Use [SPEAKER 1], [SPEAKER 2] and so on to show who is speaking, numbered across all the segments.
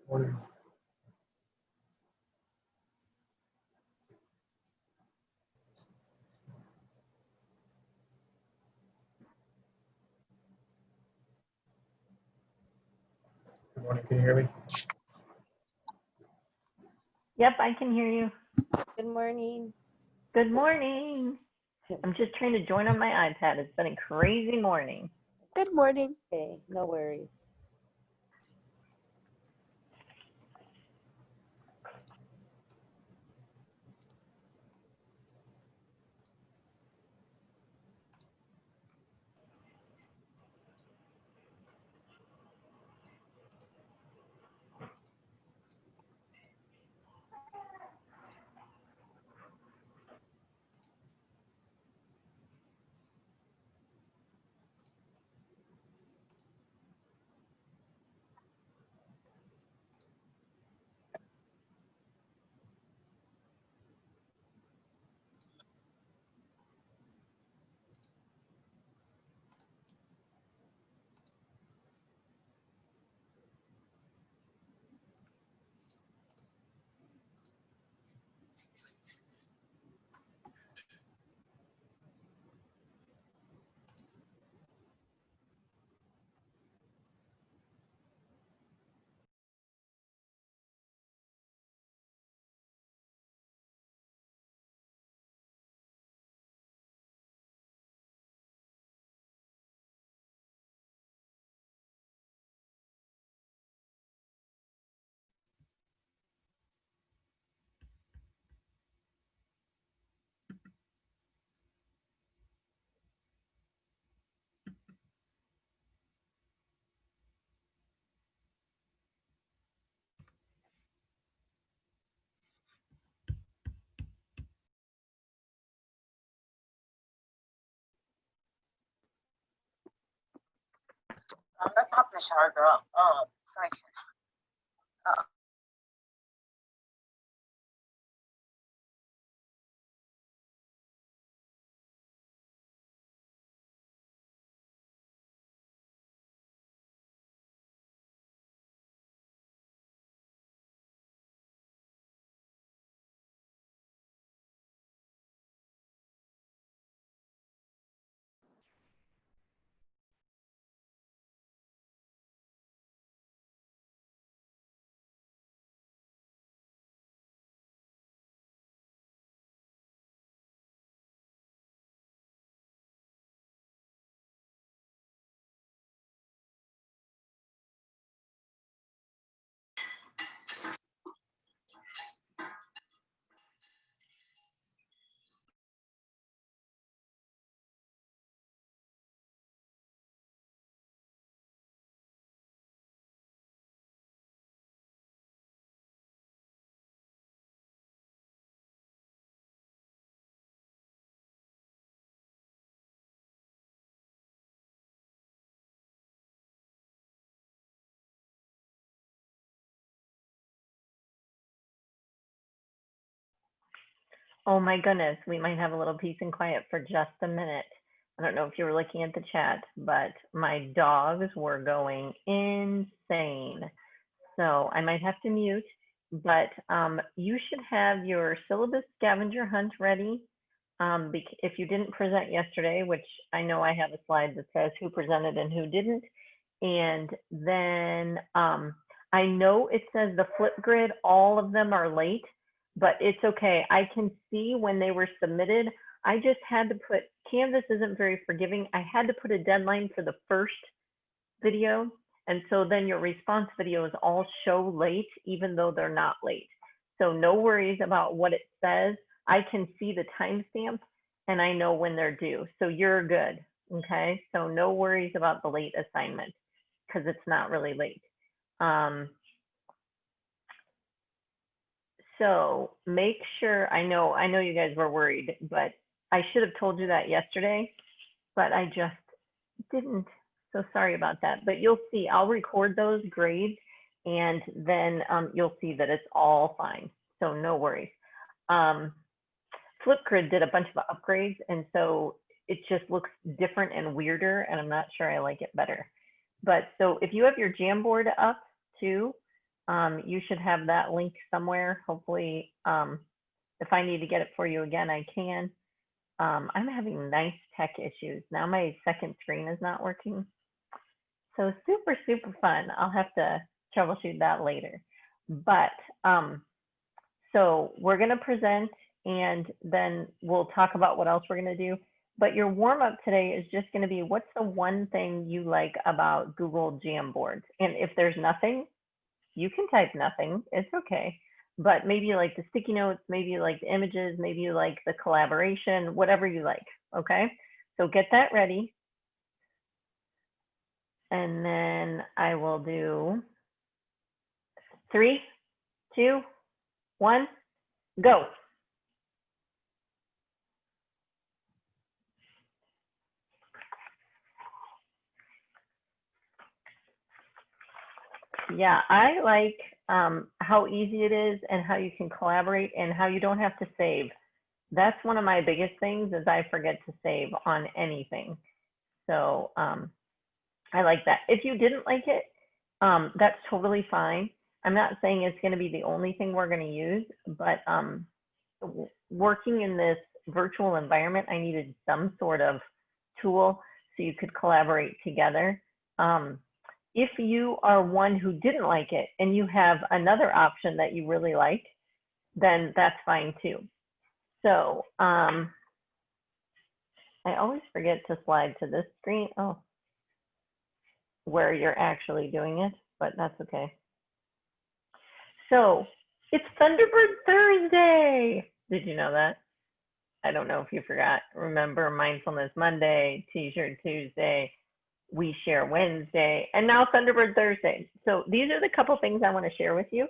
[SPEAKER 1] Morning. Good morning. Can you hear me?
[SPEAKER 2] Yep, I can hear you.
[SPEAKER 3] Good morning.
[SPEAKER 2] Good morning. I'm just trying to join on my iPad. It's been a crazy morning.
[SPEAKER 4] Good morning.
[SPEAKER 3] Okay, no worries.
[SPEAKER 4] Let's hop in the shower, girl. Sorry.
[SPEAKER 2] Oh my goodness, we might have a little peace and quiet for just a minute. I don't know if you were looking at the chat, but my dogs were going insane. So I might have to mute, but you should have your syllabus scavenger hunt ready. If you didn't present yesterday, which I know I have a slide that says who presented and who didn't. And then I know it says the flip grid, all of them are late, but it's okay. I can see when they were submitted. I just had to put, Canvas isn't very forgiving. I had to put a deadline for the first video. And so then your response videos all show late, even though they're not late. So no worries about what it says. I can see the timestamp and I know when they're due. So you're good, okay? So no worries about the late assignment because it's not really late. So make sure, I know you guys were worried, but I should have told you that yesterday, but I just didn't. So sorry about that, but you'll see, I'll record those grades and then you'll see that it's all fine. So no worries. Flipgrid did a bunch of upgrades and so it just looks different and weirder and I'm not sure I like it better. But so if you have your Jamboard up too, You should have that link somewhere. Hopefully, if I need to get it for you again, I can. I'm having nice tech issues. Now my second screen is not working. So super, super fun. I'll have to troubleshoot that later. But so we're going to present and then we'll talk about what else we're going to do. But your warm up today is just going to be, what's the one thing you like about Google Jamboard? And if there's nothing, you can type nothing. It's okay. But maybe you like the sticky notes, maybe you like the images, maybe you like the collaboration, whatever you like. Okay. So get that ready. And then I will do 3, 2, 1, go. Yeah, I like how easy it is and how you can collaborate and how you don't have to save. That's one of my biggest things is I forget to save on anything. So I like that. If you didn't like it, that's totally fine. I'm not saying it's going to be the only thing we're going to use, but working in this virtual environment, I needed some sort of tool so you could collaborate together. If you are one who didn't like it and you have another option that you really like, then that's fine too. So I always forget to slide to this screen. Oh, where you're actually doing it, but that's okay. So it's Thunderbird Thursday. Did you know that? I don't know if you forgot. Remember Mindfulness Monday, T-shirt Tuesday, We Share Wednesday, and now Thunderbird Thursday. So these are the couple things I want to share with you.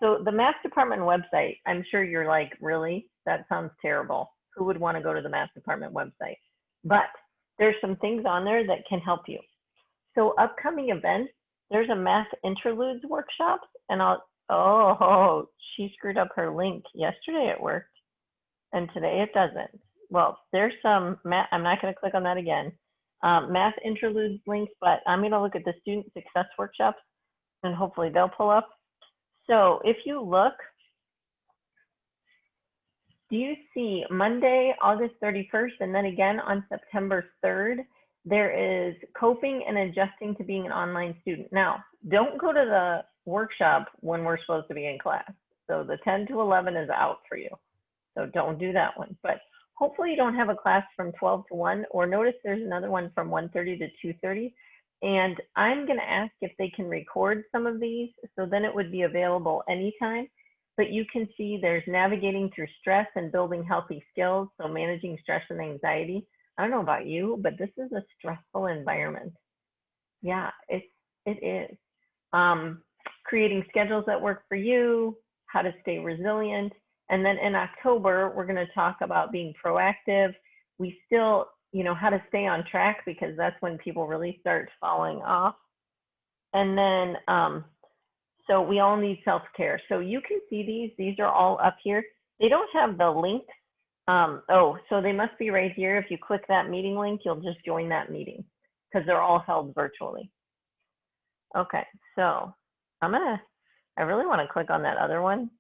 [SPEAKER 2] So the Math Department website, I'm sure you're like, really? That sounds terrible. Who would want to go to the Math Department website? But there's some things on there that can help you. So upcoming events, there's a math interludes workshop, and oh, she screwed up her link. Yesterday it worked, and today it doesn't. Well, there's some math, I'm not going to click on that again. Math interludes links, but I'm going to look at the student success workshops, and hopefully they'll pull up. So if you look, do you see Monday, August 31st, and then again on September 3rd, there is coping and adjusting to being an online student. Now, don't go to the workshop when we're supposed to be in class. So the 10 to 11 is out for you. So don't do that one. But hopefully you don't have a class from 12 to 1, or notice there's another one from 1:30 to 2:30. And I'm going to ask if they can record some of these, so then it would be available anytime. But you can see there's navigating through stress and building healthy skills, so managing stress and anxiety. I don't know about you, but this is a stressful environment. Yeah, it is. Creating schedules that work for you, how to stay resilient. And then in October, we're going to talk about being proactive. We still, how to stay on track, because that's when people really start falling off. And then, so we all need self-care. So you can see these are all up here. They don't have the links. So they must be right here. If you click that meeting link, you'll just join that meeting because they're all held virtually. Okay, so I really want to click on that other one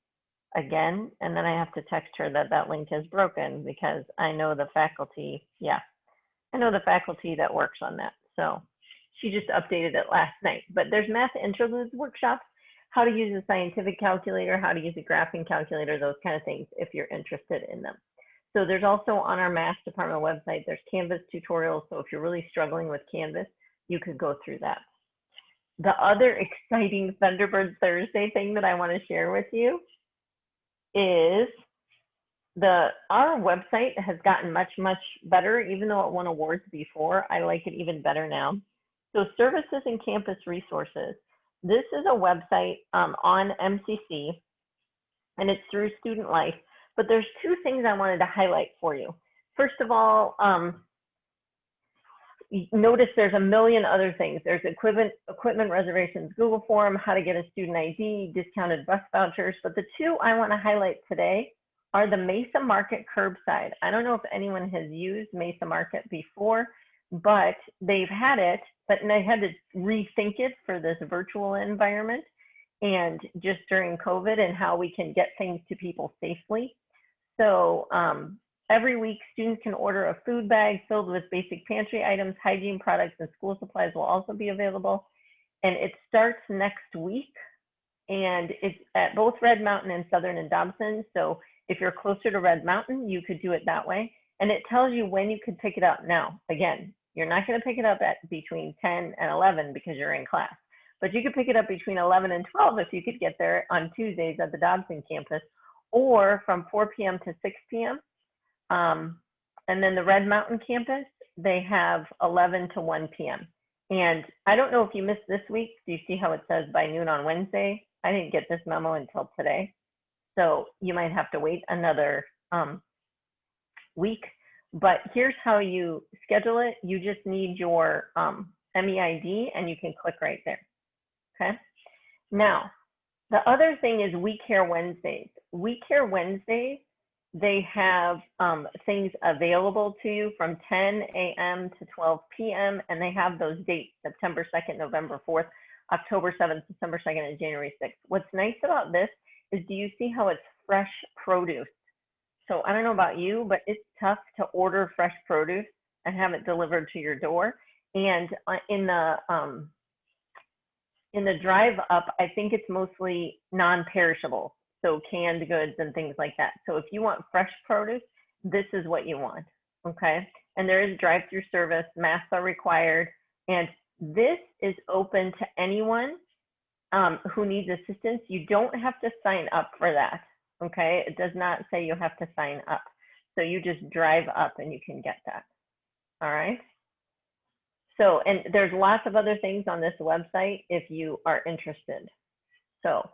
[SPEAKER 2] again, and then I have to text her that that link is broken, because I know the faculty, I know the faculty that works on that. So she just updated it last night. But there's math interludes workshops, how to use a scientific calculator, how to use a graphing calculator, those kind of things if you're interested in them. So there's also on our Math Department website, there's Canvas tutorials. So if you're really struggling with Canvas, you could go through that. The other exciting Thunderbird Thursday thing that I want to share with you is our website has gotten much, much better, even though it won awards before. I like it even better now. So services and campus resources. This is a website on MCC, and it's through Student Life. But there's two things I wanted to highlight for you. First of all, notice there's a million other things. There's equipment reservations, Google form, how to get a student ID, discounted bus vouchers. But the two I want to highlight today are the Mesa Market curbside. I don't know if anyone has used Mesa Market before, but they've had it, but they had to rethink it for this virtual environment. and just during COVID and how we can get things to people safely. So every week, students can order a food bag filled with basic pantry items, hygiene products, and school supplies will also be available. And it starts next week, and it's at both Red Mountain and Southern and Dobson. So if you're closer to Red Mountain, you could do it that way. And it tells you when you could pick it up. Now, again, you're not going to pick it up at between 10 and 11 because you're in class, but you could pick it up between 11 and 12 if you could get there on Tuesdays at the Dobson campus, or from 4 p.m. to 6 p.m. And then the Red Mountain campus, they have 11 to 1 p.m. And I don't know if you missed this week. Do you see how it says by noon on Wednesday? I didn't get this memo until today. So you might have to wait another week. But here's how you schedule it. You just need your MEID and you can click right there. Okay. Now, the other thing is We Care Wednesdays. We Care Wednesdays, they have things available to you from 10 a.m. to 12 p.m. and they have those dates, September 2nd, November 4th, October 7th, December 2nd, and January 6th. What's nice about this is, do you see how it's fresh produce? So I don't know about you, but it's tough to order fresh produce and have it delivered to your door. And in the drive up, I think it's mostly non-perishable, so canned goods and things like that. So if you want fresh produce, this is what you want, okay? And there is drive-through service, masks are required, and this is open to anyone who needs assistance. You don't have to sign up for that, okay? It does not say you have to sign up. So you just drive up and you can get that, all right? So, and there's lots of other things on this website if you are interested. So,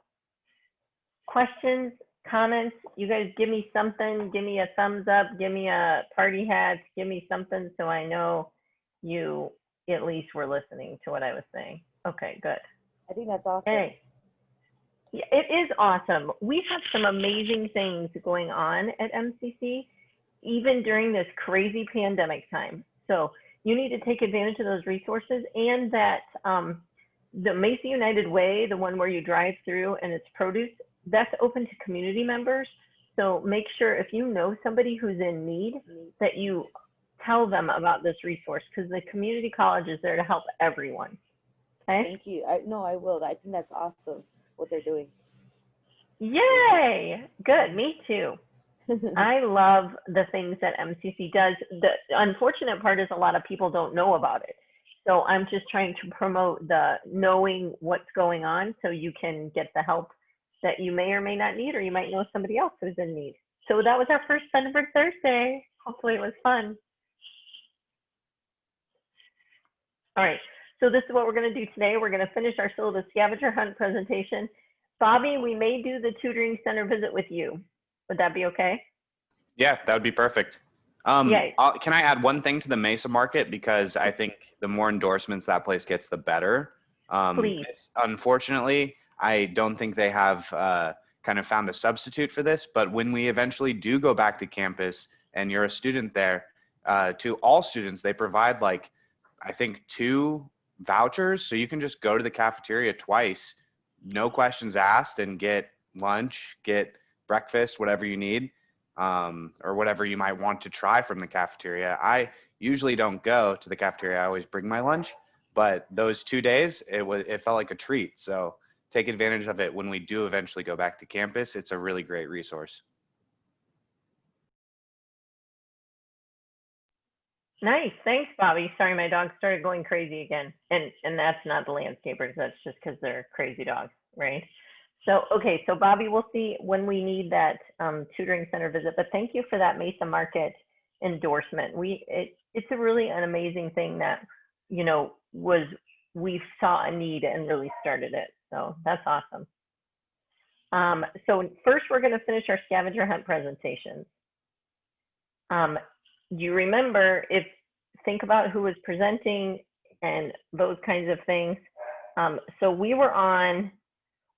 [SPEAKER 2] questions, comments, you guys give me something, give me a thumbs up, give me a party hat, give me something so I know you at least were listening to what I was saying. Okay, good.
[SPEAKER 3] I think that's awesome.
[SPEAKER 2] Hey, yeah, it is awesome. We have some amazing things going on at MCC, even during this crazy pandemic time. So you need to take advantage of those resources, and that the Mesa United Way, the one where you drive through and it's produce, that's open to community members. So make sure if you know somebody who's in need that you tell them about this resource, because the community college is there to help everyone. Okay?
[SPEAKER 3] Thank you. I will. I think that's awesome what they're doing.
[SPEAKER 2] Yay! Good, me too. I love the things that MCC does. The unfortunate part is a lot of people don't know about it. So I'm just trying to promote the knowing what's going on so you can get the help that you may or may not need, or you might know somebody else who's in need. So that was our first Thunderbird Thursday. Hopefully it was fun. All right, so this is what we're gonna do today. We're gonna finish our syllabus scavenger hunt presentation. Bobby, we may do the tutoring center visit with you. Would that be okay?
[SPEAKER 5] Yeah, that would be perfect.
[SPEAKER 2] Yay.
[SPEAKER 5] Can I add one thing to the Mesa market? Because I think the more endorsements that place gets, the better.
[SPEAKER 2] Please.
[SPEAKER 5] Unfortunately, I don't think they have kind of found a substitute for this. But when we eventually do go back to campus and you're a student there, to all students, they provide like, I think 2 vouchers. So you can just go to the cafeteria twice, no questions asked, and get lunch, get breakfast, whatever you need, or whatever you might want to try from the cafeteria. I usually don't go to the cafeteria. I always bring my lunch, but those 2 days, it felt like a treat. So take advantage of it when we do eventually go back to campus. It's a really great resource.
[SPEAKER 2] Nice, thanks, Bobby. Sorry, my dog started going crazy again. And that's not the landscapers, that's just because they're crazy dogs, right? So, okay, so Bobby, we'll see when we need that tutoring center visit, but thank you for that Mesa Market endorsement. It's a really an amazing thing that, you know, we saw a need and really started it. So that's awesome. So first we're gonna finish our scavenger hunt presentations. Do you remember, think about who was presenting and those kinds of things. So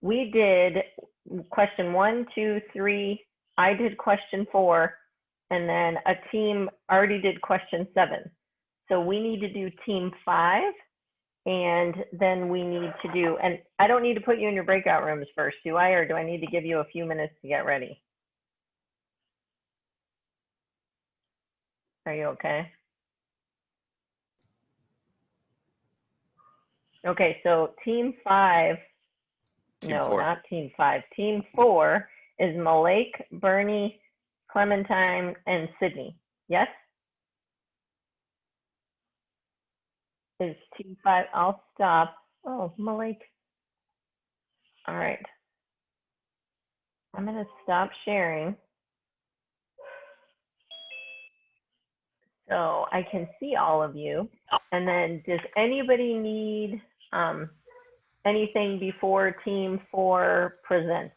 [SPEAKER 2] we did question 1, 2, 3. I did question 4, and then a team already did question 7. So we need to do team 5 And then we need to do, and I don't need to put you in your breakout rooms first, do I? Or do I need to give you a few minutes to get ready? Are you okay? Okay, so team 5,
[SPEAKER 5] Team
[SPEAKER 2] no,
[SPEAKER 5] 4.
[SPEAKER 2] not team 5. Team 4 is Malik, Bernie, Clementine, and Sydney. Yes? Is team 5, I'll stop. Oh, Malik. All right. I'm going to stop sharing. So I can see all of you. And then does anybody need anything before team 4 presents?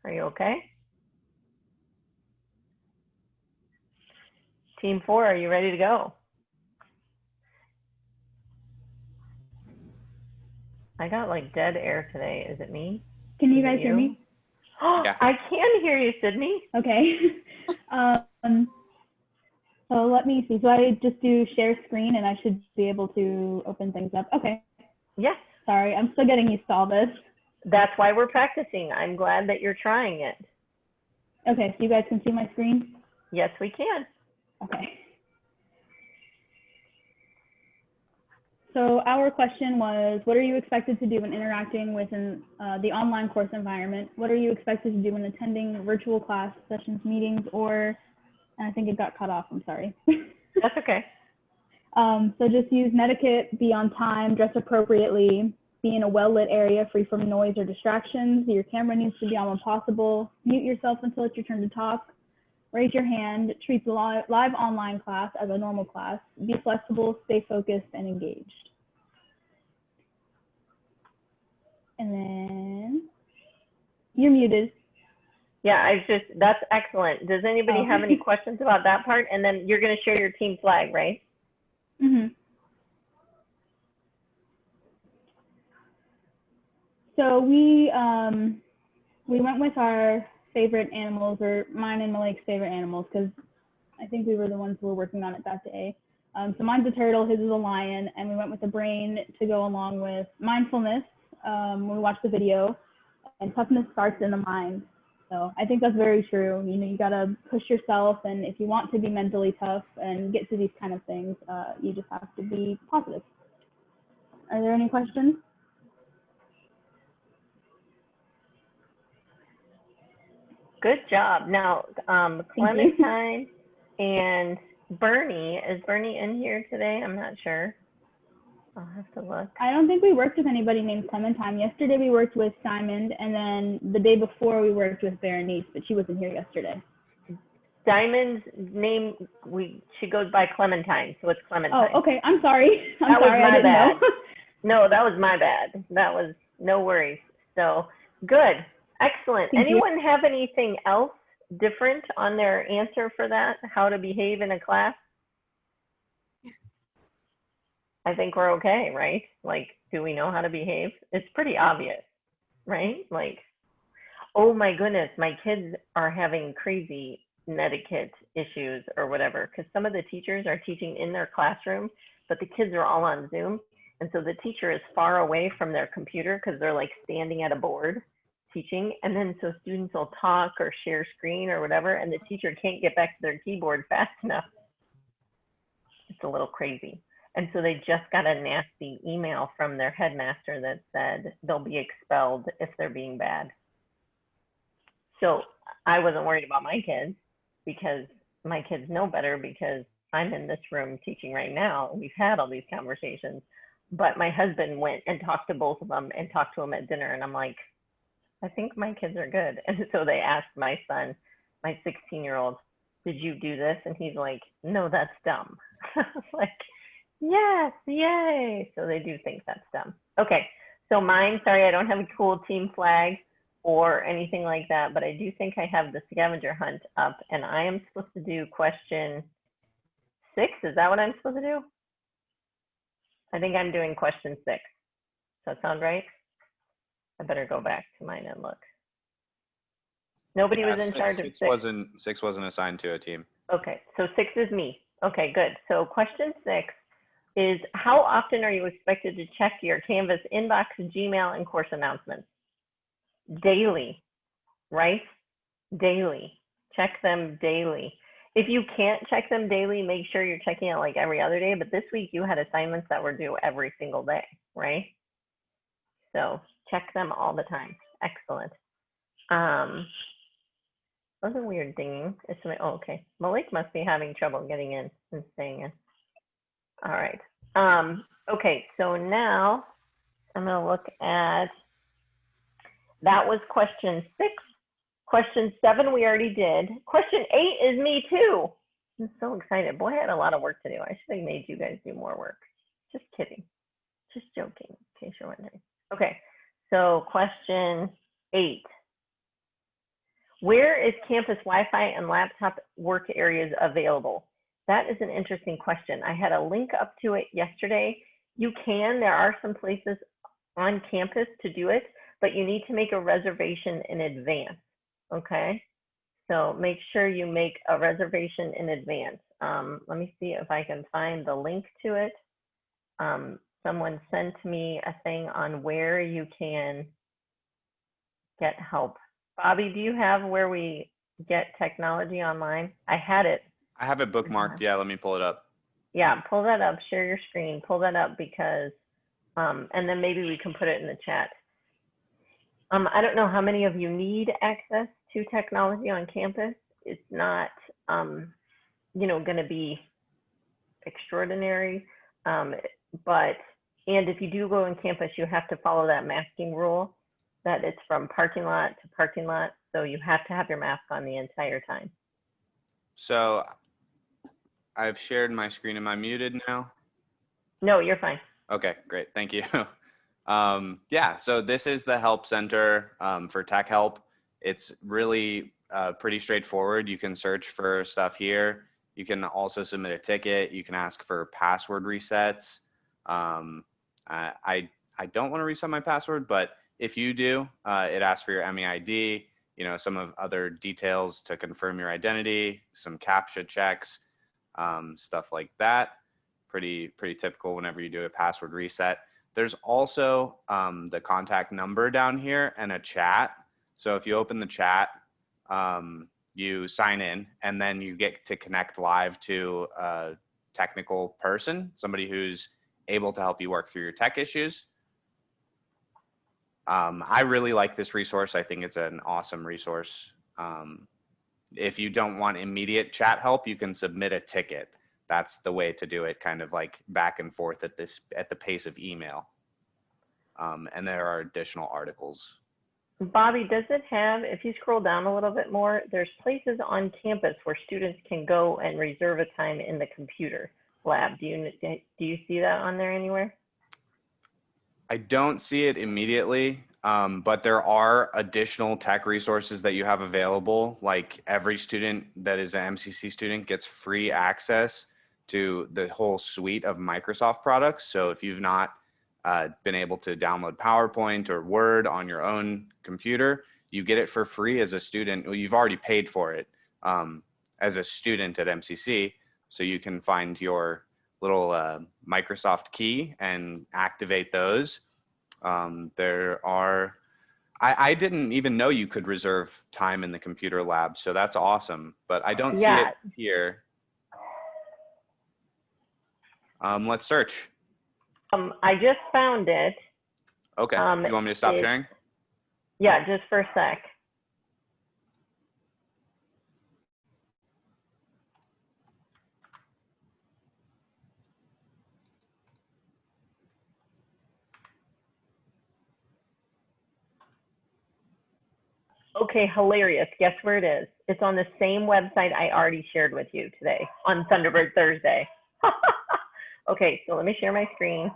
[SPEAKER 2] Are you okay? Team 4, are you ready to go? I got like dead air today. Is it me?
[SPEAKER 6] Can you
[SPEAKER 2] Is it
[SPEAKER 6] guys hear me?
[SPEAKER 2] Oh,
[SPEAKER 5] Yeah.
[SPEAKER 2] I can hear you, Sydney.
[SPEAKER 6] Okay. So let me see. So I just do share screen and I should be able to open things up. Okay.
[SPEAKER 2] Yes,
[SPEAKER 6] Sorry, I'm still getting used to all this.
[SPEAKER 2] that's why we're practicing. I'm glad that you're trying it.
[SPEAKER 6] Okay, so you guys can see my screen?
[SPEAKER 2] Yes, we can.
[SPEAKER 6] Okay. So our question was, what are you expected to do when interacting within the online course environment? What are you expected to do when attending virtual class sessions, meetings, or, and I think it got cut off, I'm sorry.
[SPEAKER 2] That's okay.
[SPEAKER 6] So just use netiquette, be on time, dress appropriately, be in a well-lit area free from noise or distractions. Your camera needs to be on when possible. Mute yourself until it's your turn to talk. Raise your hand. Treat the live online class as a normal class. Be flexible, stay focused, and engaged. And then you're muted.
[SPEAKER 2] Yeah, that's excellent. Does anybody
[SPEAKER 6] Oh.
[SPEAKER 2] have any questions about that part? And then you're going to share your team flag, right?
[SPEAKER 6] Mm-hmm. So we went with our favorite animals, or mine and Malik's favorite animals, because I think we were the ones who were working on it that day. So mine's a turtle, his is a lion, and we went with the brain to go along with mindfulness when we watched the video, and toughness starts in the mind. So I think that's very true. You know, you gotta push yourself, and if you want to be mentally tough and get to these kind of things, you just have to be positive. Are there any questions?
[SPEAKER 2] Good job. Now,
[SPEAKER 6] you.
[SPEAKER 2] Clementine and Bernie, is Bernie in here today? I'm not sure. I'll have to look.
[SPEAKER 6] I don't think we worked with anybody named Clementine. Yesterday we worked with Simon, and then the day before we worked with Berenice, but she wasn't here yesterday.
[SPEAKER 2] Diamond's name, she goes by Clementine, so it's Clementine.
[SPEAKER 6] Oh, okay. I'm sorry.
[SPEAKER 2] That was
[SPEAKER 6] I
[SPEAKER 2] my
[SPEAKER 6] didn't
[SPEAKER 2] bad.
[SPEAKER 6] know.
[SPEAKER 2] No, that was my bad. That was no worries. So good. Excellent.
[SPEAKER 6] Thank you.
[SPEAKER 2] Anyone have anything else different on their answer for that? How to behave in a class? I think we're okay, right? Like, do we know how to behave? It's pretty obvious, right? Like, oh my goodness, my kids are having crazy netiquette issues or whatever, because some of the teachers are teaching in their classroom, but the kids are all on Zoom. And so the teacher is far away from their computer because they're like standing at a board teaching. And then so students will talk or share screen or whatever, and the teacher can't get back to their keyboard fast enough. It's a little crazy. And so they just got a nasty email from their headmaster that said they'll be expelled if they're being bad. So I wasn't worried about my kids because my kids know better because I'm in this room teaching right now. We've had all these conversations, but my husband went and talked to both of them and talked to them at dinner. And I'm like, I think my kids are good. And so they asked my son, my 16-year-old, did you do this? And he's like, no, that's dumb. I was like, yes, yay. So they do think that's dumb. Okay, so mine, sorry, I don't have a cool team flag or anything like that, but I do think I have the scavenger hunt up, and I am supposed to do question 6. Is that what I'm supposed to do? I think I'm doing question 6. Does that sound right? I better go back to mine and look. Nobody was in charge of 6.
[SPEAKER 5] 6 wasn't assigned to a team.
[SPEAKER 2] Okay, so 6 is me. Okay, good. So question 6, is how often are you expected to check your Canvas inbox, Gmail, and course announcements? Daily, right? Daily. Check them daily. If you can't check them daily, make sure you're checking it like every other day. But this week you had assignments that were due every single day, right? So check them all the time. Excellent. That was a weird dinging. Oh, okay. Malik must be having trouble getting in and staying in. All right. Okay, so now I'm going to look at, that was question 6. Question 7 we already did. Question 8 is me too. I'm so excited. Boy, I had a lot of work to do. I should have made you guys do more work. Just kidding. Just joking, in case you're wondering. Okay, so question 8. Where is campus Wi-Fi and laptop work areas available? That is an interesting question. I had a link up to it yesterday. There are some places on campus to do it, but you need to make a reservation in advance, okay? So make sure you make a reservation in advance. Let me see if I can find the link to it. Someone sent me a thing on where you can get help. Bobby, do you have where we get technology online? I had it.
[SPEAKER 5] I have it bookmarked. Yeah, let me pull it up.
[SPEAKER 2] Yeah, pull that up, share your screen, pull that up because, and then maybe we can put it in the chat. I don't know how many of you need access to technology on campus. It's not, you know, going to be extraordinary, but, and if you do go on campus, you have to follow that masking rule that it's from parking lot to parking lot. So you have to have your mask on the entire time.
[SPEAKER 5] So I've shared my screen. Am I muted now?
[SPEAKER 2] No, you're fine.
[SPEAKER 5] Okay, great. Thank you. Yeah, so this is the help center for tech help. It's really pretty straightforward. You can search for stuff here. You can also submit a ticket. You can ask for password resets. I don't want to reset my password, but if you do, it asks for your MEID, you know, some of other details to confirm your identity, some CAPTCHA checks, stuff like that. Pretty typical whenever you do a password reset. There's also the contact number down here and a chat. So if you open the chat, you sign in and then you get to connect live to a technical person, somebody who's able to help you work through your tech issues. I really like this resource. I think it's an awesome resource. If you don't want immediate chat help, you can submit a ticket. That's the way to do it, kind of like back and forth at the pace of email. And there are additional articles.
[SPEAKER 2] Bobby, does it have, if you scroll down a little bit more, there's places on campus where students can go and reserve a time in the computer lab. Do you see that on there anywhere?
[SPEAKER 5] I don't see it immediately, but there are additional tech resources that you have available. Like every student that is an MCC student gets free access to the whole suite of Microsoft products. So if you've not been able to download PowerPoint or Word on your own computer, you get it for free as a student. Well, you've already paid for it as a student at MCC, so you can find your little Microsoft key and activate those. There are, I didn't even know you could reserve time in the computer lab, so that's awesome, but I don't see it here. Let's search.
[SPEAKER 2] I just found it.
[SPEAKER 5] Okay, you want me to stop sharing?
[SPEAKER 2] Yeah, just for a sec. Okay, hilarious. Guess where it is? It's on the same website I already shared with you today on Thunderbird Thursday. Okay, so let me share my screen.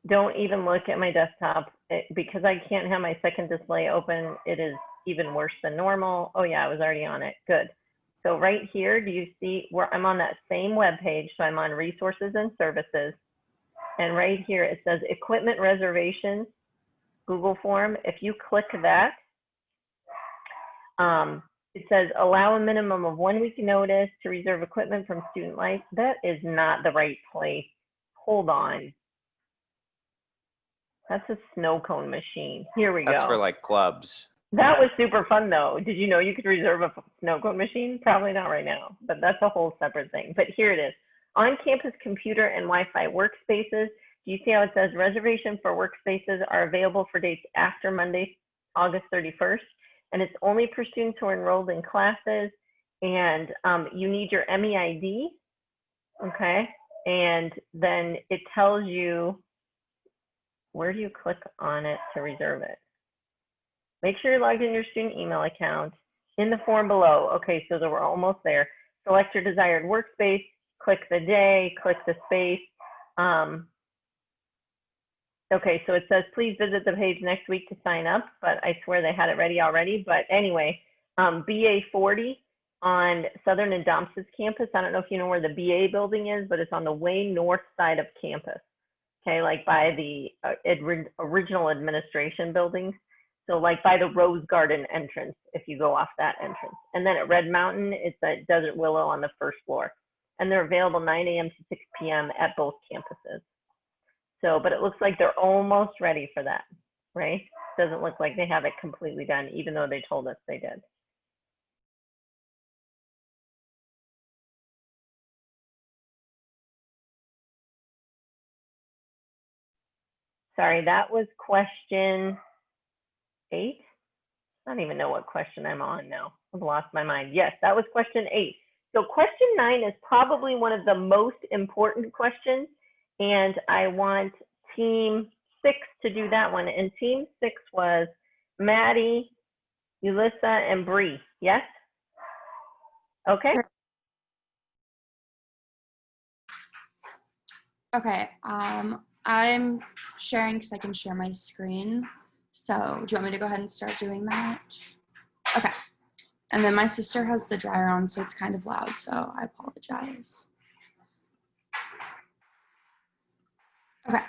[SPEAKER 2] Don't even look at my desktop because I can't have my second display open. It is even worse than normal. Oh yeah, I was already on it. Good. So right here, do you see where I'm on that same web page? So I'm on resources and services. And right here, it says equipment reservations, Google form. If you click that, it says allow a minimum of 1 week notice to reserve equipment from student life. That is not the right place hold on. That's a snow cone machine. Here we
[SPEAKER 5] That's
[SPEAKER 2] go.
[SPEAKER 5] for like clubs.
[SPEAKER 2] That was super fun though. Did you know you could reserve a snow cone machine? Probably not right now, but that's a whole separate thing. But here it is. On-campus computer and Wi-Fi workspaces. Do you see how it says reservation for workspaces are available for dates after Monday, August 31st? And it's only for students who are enrolled in classes, and you need your MEID, okay? And then it tells you, where do you click on it to reserve it? Make sure you're logged in your student email account in the form below. Okay, so we're almost there. Select your desired workspace, click the day, click the space. Okay, so it says, please visit the page next week to sign up, but I swear they had it ready already. But anyway, BA 40 on Southern and Domsted's campus. I don't know if you know where the BA building is, but it's on the way north side of campus. Okay, like by the original administration buildings. So like by the Rose Garden entrance, if you go off that entrance. And then at Red Mountain, it's at Desert Willow on the first floor. And they're available 9 a.m. to 6 p.m. at both campuses. So, but it looks like they're almost ready for that, right? Doesn't look like they have it completely done, even though they told us they did. Sorry, that was question 8. I don't even know what question I'm on now. I've lost my mind. Yes, that was question 8. So question 9 is probably one of the most important questions. And I want team 6 to do that one. And team 6 was Maddie, Ulissa, and Bree. Yes? Okay.
[SPEAKER 7] Okay, I'm sharing because I can share my screen. So do you want me to go ahead and start doing that? Okay. And then my sister has the dryer on, so it's kind of loud, so I apologize. Okay.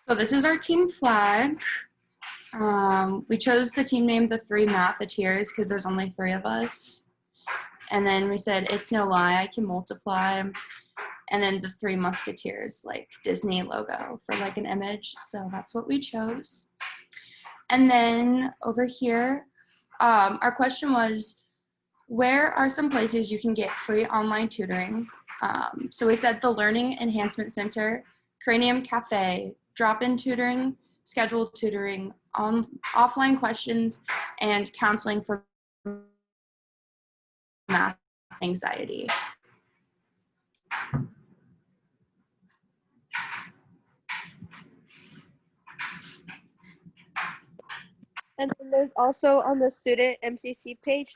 [SPEAKER 7] So this is our team flag. We chose the team name the Three Matheteers because there's only 3 of us. And then we said, it's no lie, I can multiply. And then the Three Musketeers, like Disney logo for like an image. So that's what we chose. And then over here, our question was, where are some places you can get free online tutoring? So we said the Learning Enhancement Center, Cranium Cafe, drop-in tutoring, scheduled tutoring, offline questions, and counseling for math anxiety.
[SPEAKER 8] And then there's also on the student MCC page,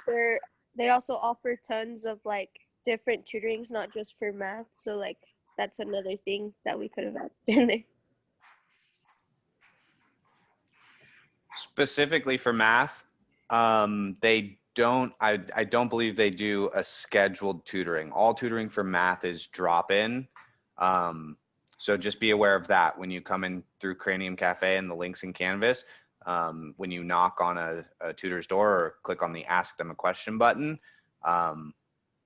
[SPEAKER 8] they also offer tons of like different tutorings, not just for math. So like that's another thing that we could have had in there.
[SPEAKER 5] Specifically for math, they don't, I don't believe they do a scheduled tutoring. All tutoring for math is drop-in. So just be aware of that when you come in through Cranium Cafe and the links in Canvas. When you knock on a tutor's door or click on the Ask Them a Question button,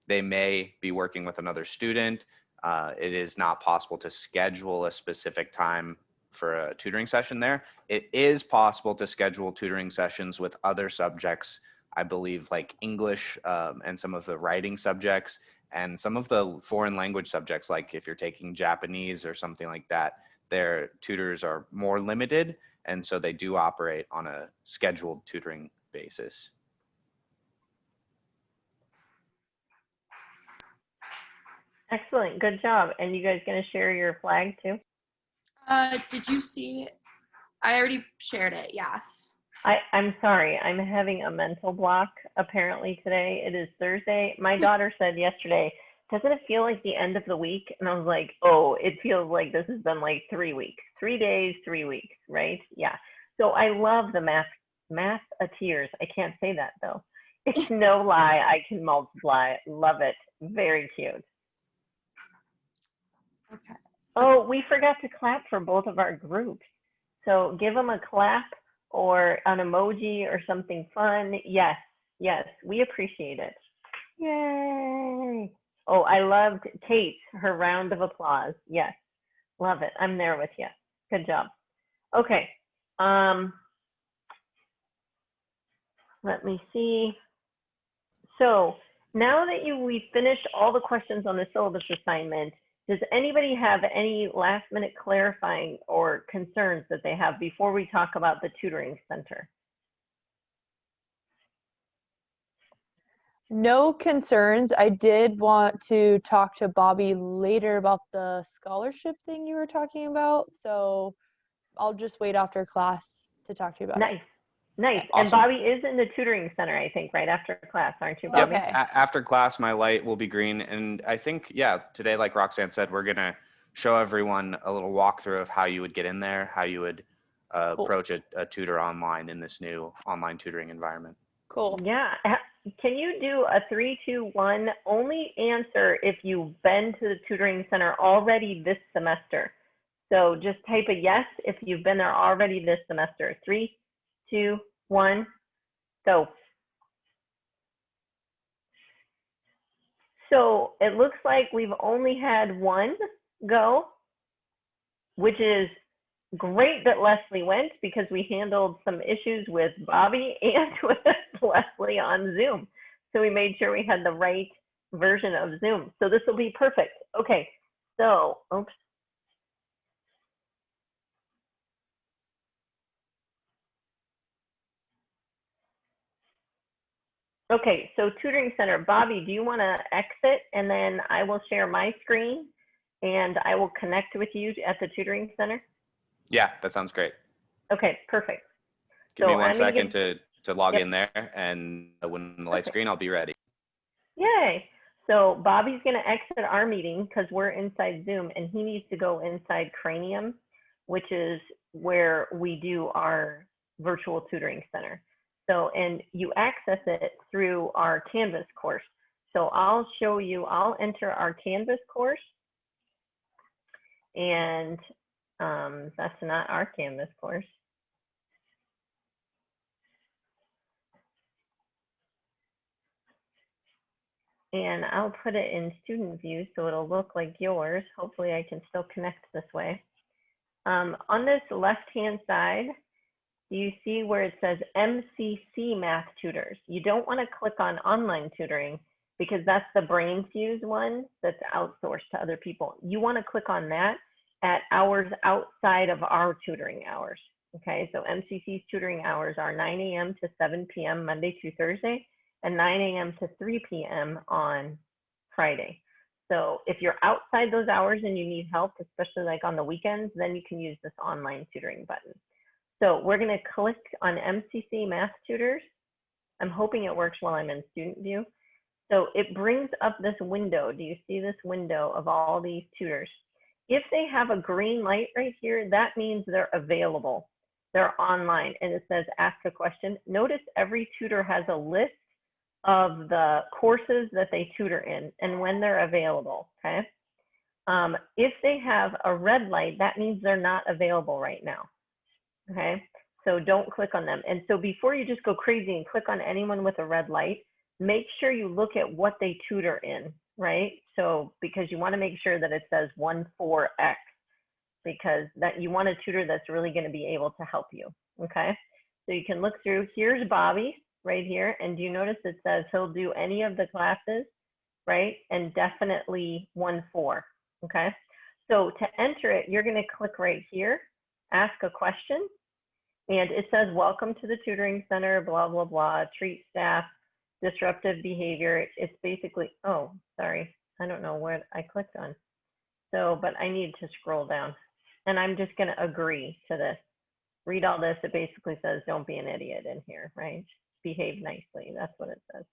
[SPEAKER 5] they may be working with another student. It is not possible to schedule a specific time for a tutoring session there. It is possible to schedule tutoring sessions with other subjects, I believe like English and some of the writing subjects and some of the foreign language subjects, like if you're taking Japanese or something like that, their tutors are more limited. And so they do operate on a scheduled tutoring basis.
[SPEAKER 2] Excellent. Good job. And you guys going to share your flag too?
[SPEAKER 7] Did you see? I already shared it. Yeah.
[SPEAKER 2] I'm sorry. I'm having a mental block apparently today. It is Thursday. My daughter said yesterday, doesn't it feel like the end of the week? And I was like, oh, it feels like this has been like 3 weeks, 3 days, 3 weeks, right? Yeah. So I love the matheteers. I can't say that though. It's no lie. I can multiply. Love it. Very cute.
[SPEAKER 7] Okay.
[SPEAKER 2] Oh, we forgot to clap for both of our groups. So give them a clap or an emoji or something fun. Yes, yes, we appreciate it. Yay. Oh, I loved Kate, her round of applause. Yes, Love it. I'm there with you. Good job. Okay. Let me see. So now that we've finished all the questions on the syllabus assignment, does anybody have any last minute clarifying or concerns that they have before we talk about the tutoring center?
[SPEAKER 9] No concerns. I did want to talk to Bobby later about the scholarship thing you were talking about. So I'll just wait after class to talk to you about it.
[SPEAKER 2] Nice. Nice.
[SPEAKER 5] Awesome.
[SPEAKER 2] And Bobby is in the tutoring center, I think, right after class, aren't you,
[SPEAKER 5] Yep.
[SPEAKER 2] Bobby?
[SPEAKER 9] Okay.
[SPEAKER 5] After class, my light will be green. And I think, yeah, today, like Roxanne said, we're going to show everyone a little walkthrough of how you would get in there, how you would
[SPEAKER 9] Cool.
[SPEAKER 5] approach a tutor online in this new online tutoring environment.
[SPEAKER 9] Cool.
[SPEAKER 2] Yeah. Can you do a 3, 2, 1? Only answer if you've been to the tutoring center already this semester. So just type a yes if you've been there already this semester. 3, 2, 1, go. So it looks like we've only had one go, which is great that Leslie went because we handled some issues with Bobby and with Leslie on Zoom. So we made sure we had the right version of Zoom. So this will be perfect. Okay, so, oops. Okay, so tutoring center, Bobby, do you want to exit and then I will share my screen and I will connect with you at the tutoring center?
[SPEAKER 5] Yeah, that sounds great.
[SPEAKER 2] Okay, perfect.
[SPEAKER 5] Give me
[SPEAKER 2] So
[SPEAKER 5] one
[SPEAKER 2] I'm gonna
[SPEAKER 5] second to log
[SPEAKER 2] Yep.
[SPEAKER 5] in there, and when the light's
[SPEAKER 2] Perfect.
[SPEAKER 5] green, I'll be ready.
[SPEAKER 2] Yay. So Bobby's going to exit our meeting because we're inside Zoom and he needs to go inside Cranium, which is where we do our virtual tutoring center. So, and you access it through our Canvas course. So I'll show you, I'll enter our Canvas course. And that's not our Canvas course. And I'll put it in student view so it'll look like yours. Hopefully I can still connect this way. On this left-hand side, you see where it says MCC Math Tutors. You don't want to click on online tutoring because that's the BrainFuse one that's outsourced to other people. You want to click on that at hours outside of our tutoring hours. Okay, so MCC's tutoring hours are 9 a.m. to 7 p.m. Monday through Thursday and 9 a.m. to 3 p.m. on Friday. So if you're outside those hours and you need help, especially like on the weekends, then you can use this online tutoring button. So we're going to click on MCC Math Tutors. I'm hoping it works while I'm in student view. So it brings up this window. Do you see this window of all these tutors? If they have a green light right here, that means they're available. They're online and it says ask a question. Notice every tutor has a list of the courses that they tutor in and when they're available, okay? If they have a red light, that means they're not available right now, okay? So don't click on them. And so before you just go crazy and click on anyone with a red light, make sure you look at what they tutor in, right? So because you want to make sure that it says 14X, because that you want a tutor that's really going to be able to help you, okay? So you can look through, here's Bobby right here, and do you notice it says he'll do any of the classes, right? And definitely 1-4, okay? So to enter it, you're going to click right here, ask a question, and it says welcome to the tutoring center, blah, blah, blah, treat staff, disruptive behavior. It's basically, oh, sorry, I don't know what I clicked on. So, but I need to scroll down and I'm just going to agree to this. Read all this. It basically says, don't be an idiot in here, right? Behave nicely. That's what it says.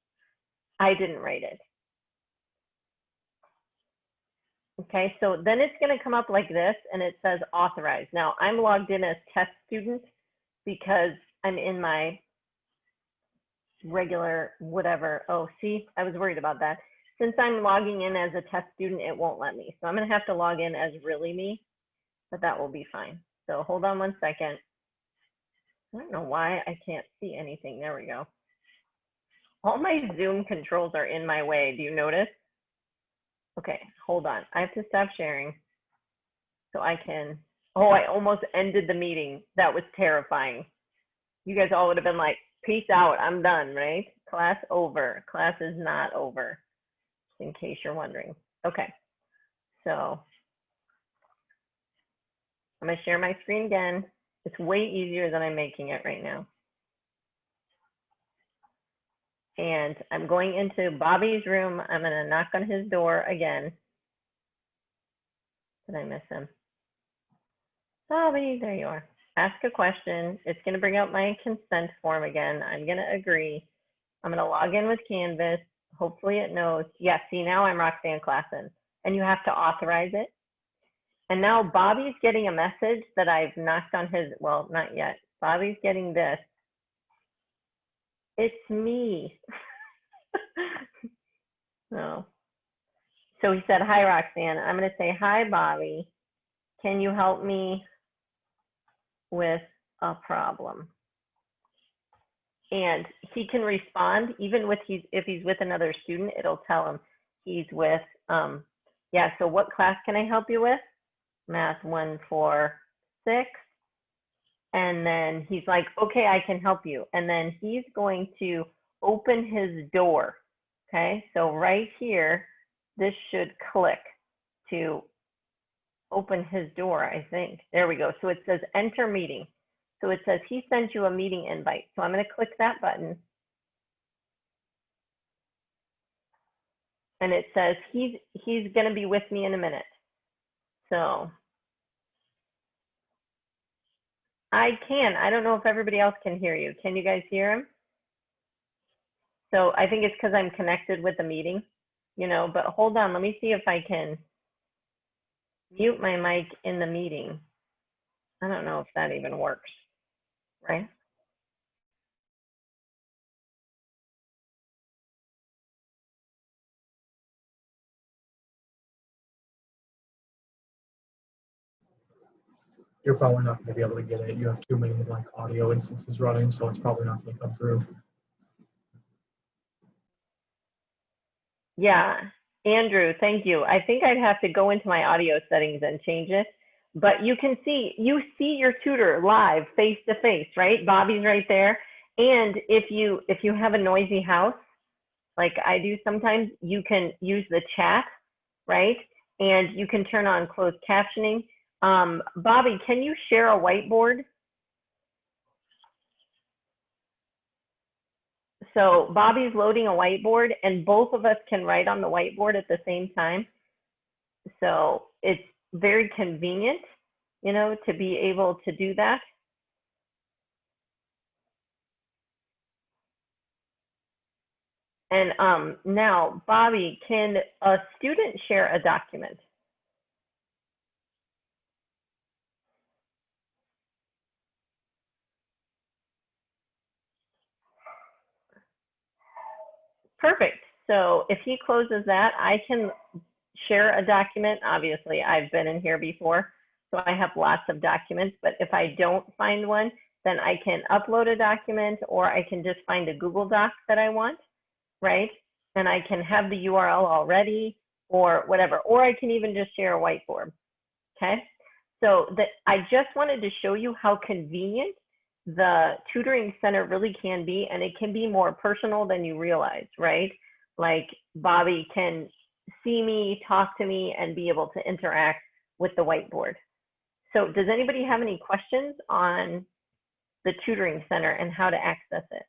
[SPEAKER 2] I didn't write it. Okay, so then it's going to come up like this and it says authorize. Now I'm logged in as test student because I'm in my regular whatever. Oh, see, I was worried about that. Since I'm logging in as a test student, it won't let me. So I'm going to have to log in as really me, but that will be fine. So hold on one second. I don't know why I can't see anything. There we go. All my Zoom controls are in my way. Do you notice? Okay, hold on. I have to stop sharing. so I can, oh, I almost ended the meeting. That was terrifying. You guys all would have been like, peace out, I'm done, right? Class over. Class is not over, in case you're wondering. Okay, so I'm gonna share my screen again. It's way easier than I'm making it right now. And I'm going into Bobby's room. I'm gonna knock on his door again. Did I miss him? Bobby, there you are. Ask a question. It's gonna bring up my consent form again. I'm gonna agree. I'm gonna log in with Canvas. Hopefully it knows. Yeah, see, now I'm Roxanne Klassen. And you have to authorize it. And now Bobby's getting a message that I've knocked on his, well, not yet. Bobby's getting this. It's me. No. So he said, hi, Roxanne. I'm going to say, hi, Bobby. Can you help me with a problem? And he can respond, even with if he's with another student, it'll tell him he's with, yeah, so what class can I help you with? Math 146. And then he's like, okay, I can help you. And then he's going to open his door. Okay, so right here, this should click to open his door, I think. There we go. So it says enter meeting. So it says he sent you a meeting invite. So I'm going to click that button. And it says he's going to be with me in a minute. So I don't know if everybody else can hear you. Can you guys hear him? So I think it's because I'm connected with the meeting, you know, but hold on, let me see if I can mute my mic in the meeting. I don't know if that even works, right?
[SPEAKER 1] You're probably not going to be able to get it. You have too many like audio instances running, so it's probably not going to come through.
[SPEAKER 2] Yeah, Andrew, thank you. I think I'd have to go into my audio settings and change it, but you can see, you see your tutor live face to face, right? Bobby's right there. And if you have a noisy house, like I do sometimes, you can use the chat, right? And you can turn on closed captioning. Bobby, can you share a whiteboard? So Bobby's loading a whiteboard and both of us can write on the whiteboard at the same time. So it's very convenient, you know, to be able to do that. And now, Bobby, can a student share a document? Perfect. So if he closes that, I can share a document. Obviously, I've been in here before, so I have lots of documents, but if I don't find one, then I can upload a document or I can just find a Google Doc that I want, right? And I can have the URL already or whatever, or I can even just share a whiteboard, okay? So I just wanted to show you how convenient the tutoring center really can be, and it can be more personal than you realize, right? Like Bobby can see me, talk to me, and be able to interact with the whiteboard. So does anybody have any questions on the tutoring center and how to access it?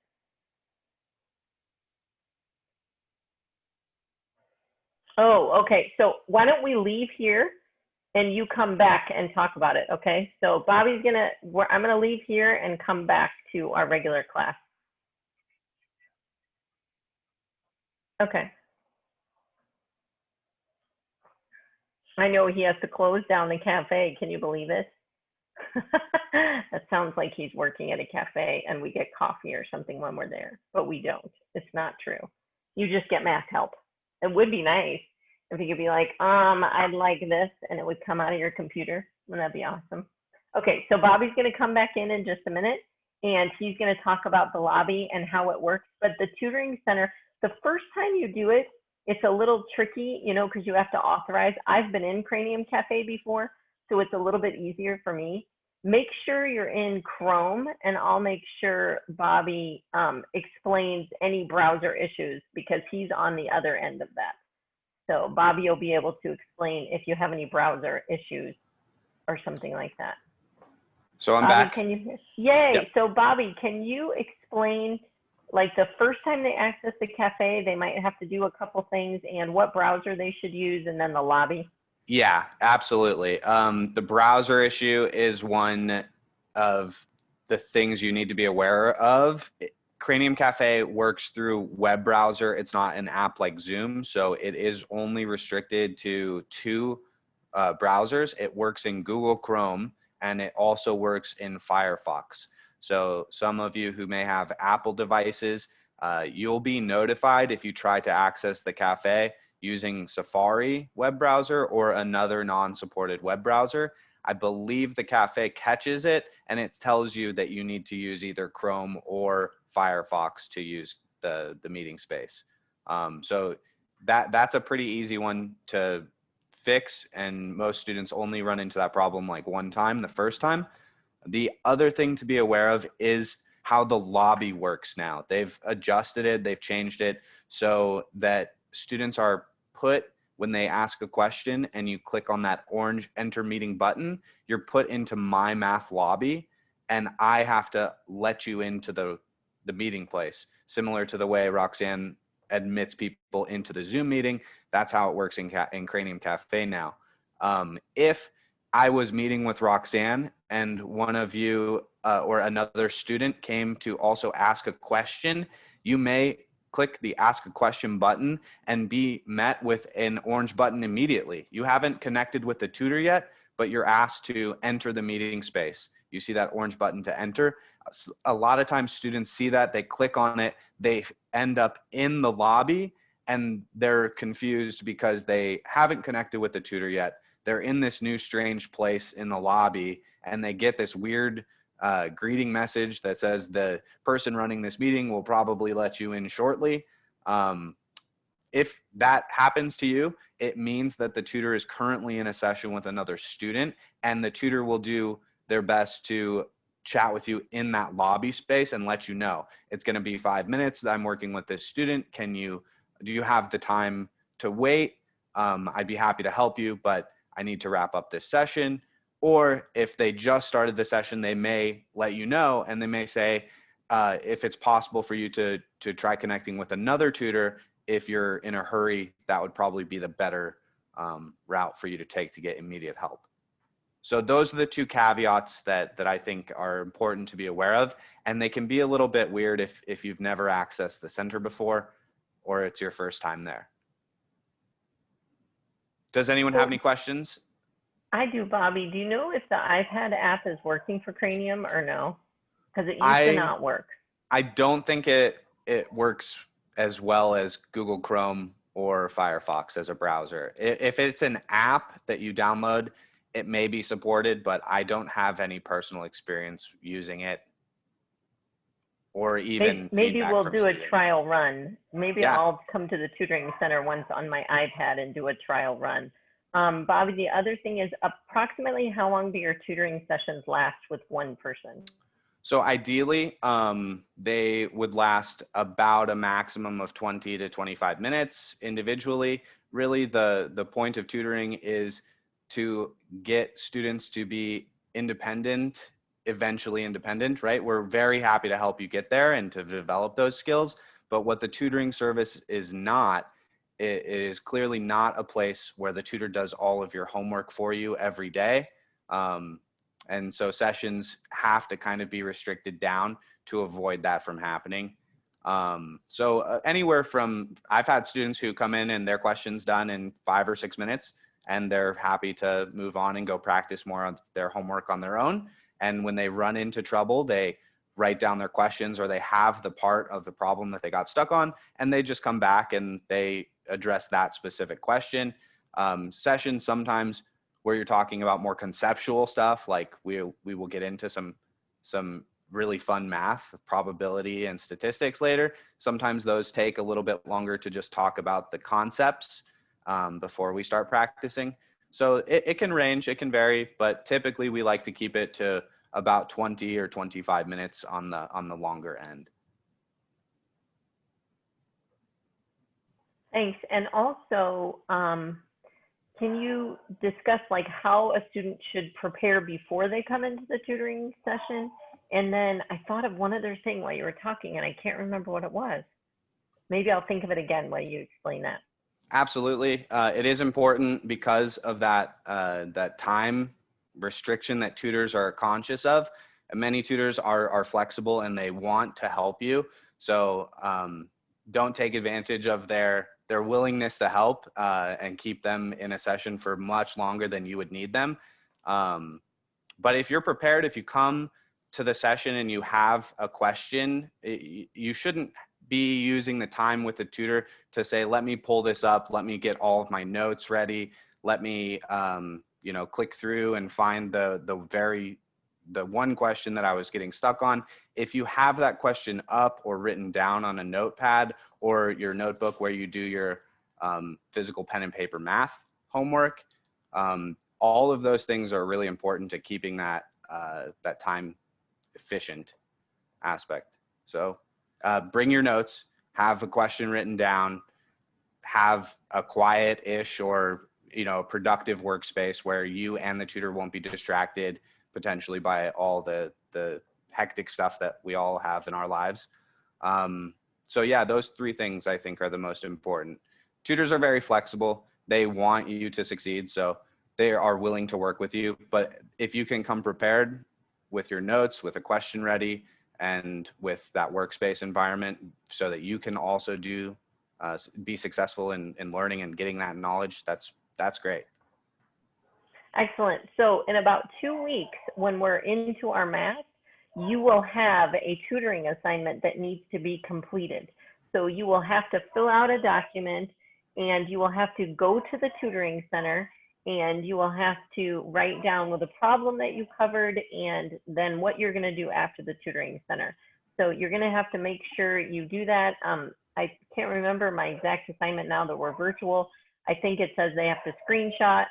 [SPEAKER 2] Oh, okay. So why don't we leave here and you come back and talk about it, okay? So Bobby's I'm gonna leave here and come back to our regular class. Okay. I know he has to close down the cafe. Can you believe it? That sounds like he's working at a cafe and we get coffee or something when we're there, but we don't. It's not true. You just get math help. It would be nice if you could be like, I'd like this, and it would come out of your computer. Wouldn't that be awesome? Okay, so Bobby's gonna come back in just a minute, and he's gonna talk about the lobby and how it works. But the tutoring center, the first time you do it, it's a little tricky, you know, because you have to authorize. I've been in Cranium Cafe before, so it's a little bit easier for me. Make sure you're in Chrome, and I'll make sure Bobby explains any browser issues because he's on the other end of that. So Bobby will be able to explain if you have any browser issues or something like that.
[SPEAKER 5] So I'm
[SPEAKER 2] Bobby,
[SPEAKER 5] back.
[SPEAKER 2] can you hear? Yay.
[SPEAKER 5] Yep.
[SPEAKER 2] So Bobby, can you explain, like the first time they access the cafe, they might have to do a couple things and what browser they should use and then the lobby?
[SPEAKER 5] Yeah, absolutely. The browser issue is one of the things you need to be aware of. Cranium Cafe works through web browser. It's not an app like Zoom, so it is only restricted to two browsers. It works in Google Chrome, and it also works in Firefox. So some of you who may have Apple devices, you'll be notified if you try to access the cafe using Safari web browser or another non-supported web browser. I believe the cafe catches it and it tells you that you need to use either Chrome or Firefox to use the meeting space. So that's a pretty easy one to fix, and most students only run into that problem like one time, the first time. The other thing to be aware of is how the lobby works now. They've adjusted it, they've changed it so that students are put, when they ask a question and you click on that orange enter meeting button, you're put into my math lobby, and I have to let you into the meeting place, similar to the way Roxanne admits people into the Zoom meeting. That's how it works in Cranium Cafe now. If I was meeting with Roxanne and one of you or another student came to also ask a question, you may click the ask a question button and be met with an orange button immediately. You haven't connected with the tutor yet, but you're asked to enter the meeting space. You see that orange button to enter. A lot of times students see that, they click on it, they end up in the lobby, and they're confused because they haven't connected with the tutor yet. They're in this new strange place in the lobby, and they get this weird greeting message that says the person running this meeting will probably let you in shortly. If that happens to you, it means that the tutor is currently in a session with another student, and the tutor will do their best to chat with you in that lobby space and let you know it's going to be 5 minutes. I'm working with this student. Do you have the time to wait? I'd be happy to help you, but I need to wrap up this session. Or if they just started the session, they may let you know, and they may say, if it's possible for you to try connecting with another tutor, if you're in a hurry, that would probably be the better route for you to take to get immediate help. So those are the two caveats that I think are important to be aware of, and they can be a little bit weird if you've never accessed the center before or it's your first time there. Does anyone have any questions?
[SPEAKER 2] I do, Bobby. Do you know if the iPad app is working for Cranium or no? Because it used to not work.
[SPEAKER 5] I don't think it works as well as Google Chrome or Firefox as a browser. If it's an app that you download, it may be supported, but I don't have any personal experience using it or even
[SPEAKER 2] maybe we'll do a
[SPEAKER 5] students.
[SPEAKER 2] trial run. Maybe
[SPEAKER 5] Yeah.
[SPEAKER 2] I'll come to the tutoring center once on my iPad and do a trial run. Bobby, the other thing is approximately how long do your tutoring sessions last with one person?
[SPEAKER 5] So ideally, they would last about a maximum of 20 to 25 minutes individually. Really, the point of tutoring is to get students to be independent, eventually independent, right? We're very happy to help you get there and to develop those skills. But what the tutoring service is not, it is clearly not a place where the tutor does all of your homework for you every day. And so sessions have to kind of be restricted down to avoid that from happening. Anywhere from, I've had students who come in and their question's done in 5 or 6 minutes, and they're happy to move on and go practice more of their homework on their own. And when they run into trouble, they write down their questions, or they have the part of the problem that they got stuck on, and they just come back and they address that specific question. Sessions sometimes where you're talking about more conceptual stuff, like we will get into some really fun math, probability and statistics later. Sometimes those take a little bit longer to just talk about the concepts before we start practicing. So it can range, it can vary, but typically we like to keep it to about 20 or 25 minutes on the longer end.
[SPEAKER 2] Thanks. And also, can you discuss like how a student should prepare before they come into the tutoring session? And then I thought of one other thing while you were talking and I can't remember what it was. Maybe I'll think of it again while you explain that.
[SPEAKER 5] Absolutely. It is important because of that, that time restriction that tutors are conscious of. And many tutors are flexible and they want to help you. So don't take advantage of their willingness to help and keep them in a session for much longer than you would need them. But if you're prepared, if you come to the session and you have a question, you shouldn't be using the time with the tutor to say, let me pull this up, let me get all of my notes ready, let me you know, click through and find the one question that I was getting stuck on. If you have that question up or written down on a notepad or your notebook where you do your physical pen and paper math homework, all of those things are really important to keeping that that time efficient aspect. So bring your notes, have a question written down, have a quiet-ish or, you know, productive workspace where you and the tutor won't be distracted potentially by all the hectic stuff that we all have in our lives. So yeah, those three things I think are the most important. Tutors are very flexible. They want you to succeed, so they are willing to work with you. But if you can come prepared with your notes, with a question ready, and with that workspace environment so that you can also do be successful in learning and getting that knowledge, that's great.
[SPEAKER 2] Excellent. So in about 2 weeks, when we're into our math, you will have a tutoring assignment that needs to be completed. So you will have to fill out a document and you will have to go to the tutoring center and you will have to write down with a problem that you covered and then what you're going to do after the tutoring center. So you're going to have to make sure you do that. I can't remember my exact assignment now that we're virtual. I think it says they have to screenshot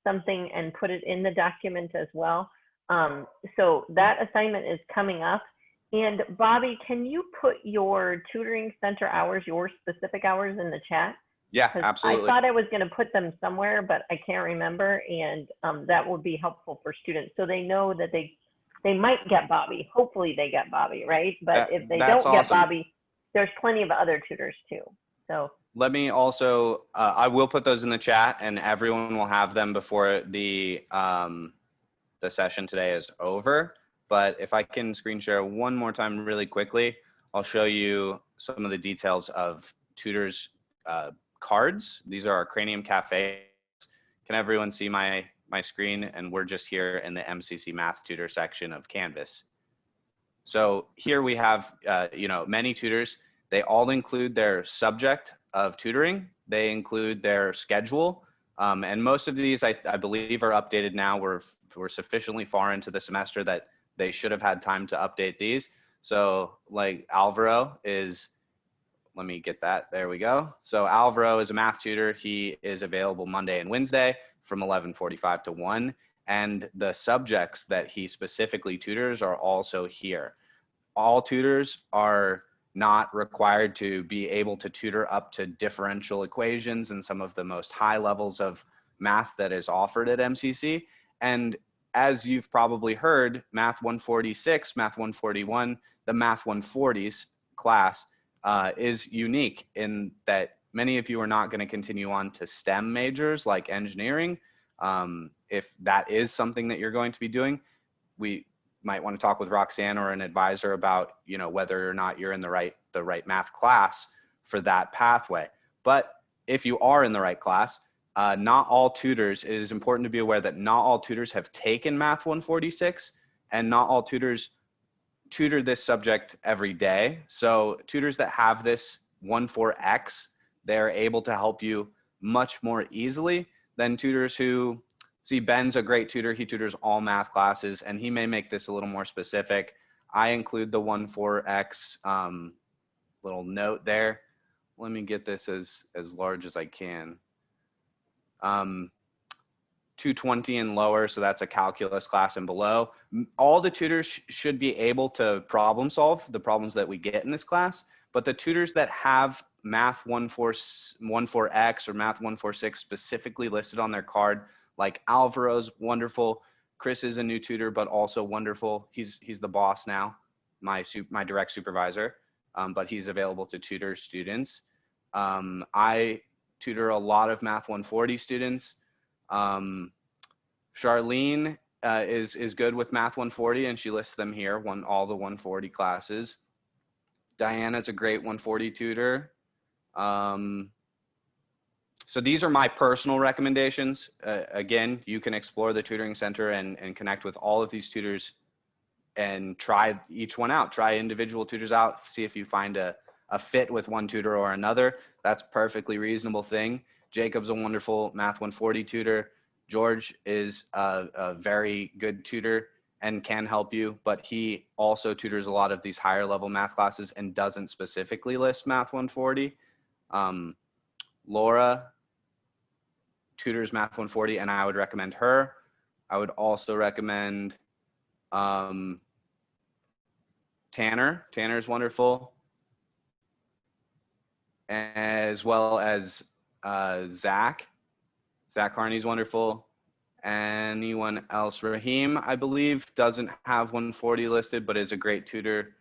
[SPEAKER 2] something and put it in the document as well. So that assignment is coming up. And Bobby, can you put your tutoring center hours, your specific hours in the chat?
[SPEAKER 5] Yeah, absolutely.
[SPEAKER 2] I thought I was going to put them somewhere, but I can't remember. And that would be helpful for students. So they know that they might get Bobby. Hopefully they get Bobby, right? But if they don't get Bobby, there's plenty of other tutors too. So
[SPEAKER 5] let me also, I will put those in the chat and everyone will have them before the session today is over. But if I can screen share one more time really quickly, I'll show you some of the details of tutors' cards. These are our Cranium Cafe. Can everyone see my screen? And we're just here in the MCC Math Tutor section of Canvas. So here we have, you know, many tutors. They all include their subject of tutoring. They include their schedule. And most of these, I believe, are updated now. We're sufficiently far into the semester that they should have had time to update these. So like Alvaro is, let me get that, there we go. So Alvaro is a math tutor. He is available Monday and Wednesday from 11:45 to 1. And the subjects that he specifically tutors are also here. All tutors are not required to be able to tutor up to differential equations and some of the most high levels of math that is offered at MCC. And as you've probably heard, Math 146, Math 141, the Math 140s class is unique in that many of you are not going to continue on to STEM majors like engineering. If that is something that you're going to be doing, we might want to talk with Roxanne or an advisor about, you know, whether or not you're in the right math class for that pathway. But if you are in the right class, not all tutors, it is important to be aware that not all tutors have taken Math 146 and not all tutors tutor this subject every day. So tutors that have this 14X, they're able to help you much more easily than tutors who, see, Ben's a great tutor. He tutors all math classes and he may make this a little more specific. I include the 14X little note there. Let me get this as large as I can. 220 and lower, so that's a calculus class and below. All the tutors should be able to problem solve the problems that we get in this class, but the tutors that have Math 14X or Math 146 specifically listed on their card, like Alvaro's wonderful, Chris is a new tutor, but also wonderful. He's the boss now, my direct supervisor, but he's available to tutor students. I tutor a lot of Math 140 students. Charlene is good with Math 140, and she lists them here, all the 140 classes. Diana's a great 140 tutor. So these are my personal recommendations. Again, you can explore the tutoring center and connect with all of these tutors and try each one out. Try individual tutors out, see if you find a fit with one tutor or another. That's perfectly reasonable thing. Jacob's a wonderful Math 140 tutor. George is a very good tutor and can help you, but he also tutors a lot of these higher level math classes and doesn't specifically list Math 140. Laura tutors Math 140, and I would recommend her. I would also recommend Tanner. Tanner's wonderful. As well as Zach. Zach Harney's wonderful. Anyone else? Raheem, I believe, doesn't have 140 listed, but is a great tutor.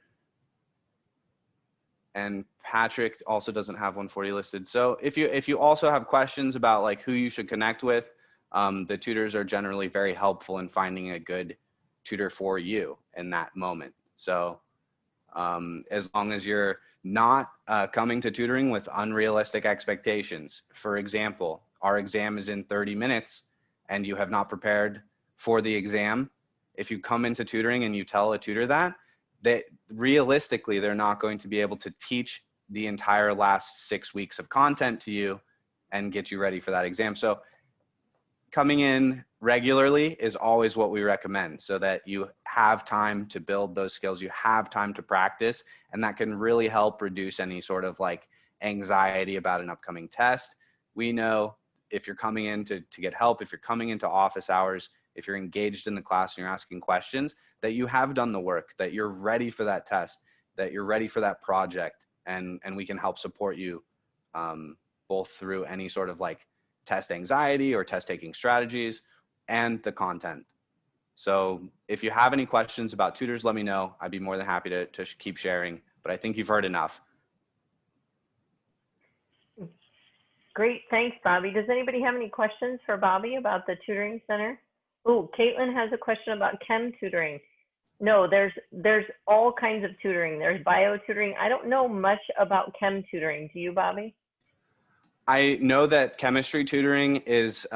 [SPEAKER 5] And Patrick also doesn't have 140 listed. So if you also have questions about like who you should connect with, the tutors are generally very helpful in finding a good tutor for you in that moment. So as long as you're not coming to tutoring with unrealistic expectations. For example, our exam is in 30 minutes and you have not prepared for the exam. If you come into tutoring and you tell a tutor that realistically, they're not going to be able to teach the entire last 6 weeks of content to you and get you ready for that exam. So coming in regularly is always what we recommend, so that you have time to build those skills, you have time to practice, and that can really help reduce any sort of like anxiety about an upcoming test. We know if you're coming in to get help, if you're coming into office hours, if you're engaged in the class and you're asking questions, that you have done the work, that you're ready for that test, that you're ready for that project, and we can help support you both through any sort of like test anxiety or test taking strategies and the content. So if you have any questions about tutors, let me know. I'd be more than happy to keep sharing, but I think you've heard enough.
[SPEAKER 2] Great, thanks, Bobby. Does anybody have any questions for Bobby about the tutoring center? Oh, Caitlin has a question about chem tutoring. No, there's all kinds of tutoring. There's bio tutoring. I don't know much about chem tutoring. Do you, Bobby?
[SPEAKER 5] I know that chemistry tutoring is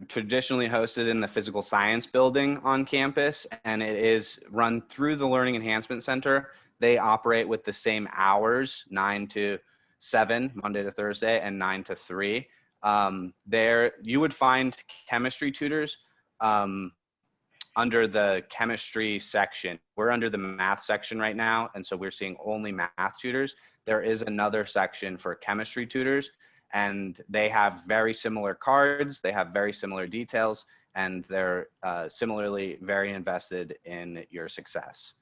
[SPEAKER 5] traditionally hosted in the physical science building on campus, and it is run through the Learning Enhancement Center. They operate with the same hours, 9 to 7, Monday to Thursday, and 9 to 3. There, you would find chemistry tutors under the chemistry section. We're under the math section right now, and so we're seeing only math tutors. There is another section for chemistry tutors, and they have very similar cards, they have very similar details, and they're similarly very invested in your success.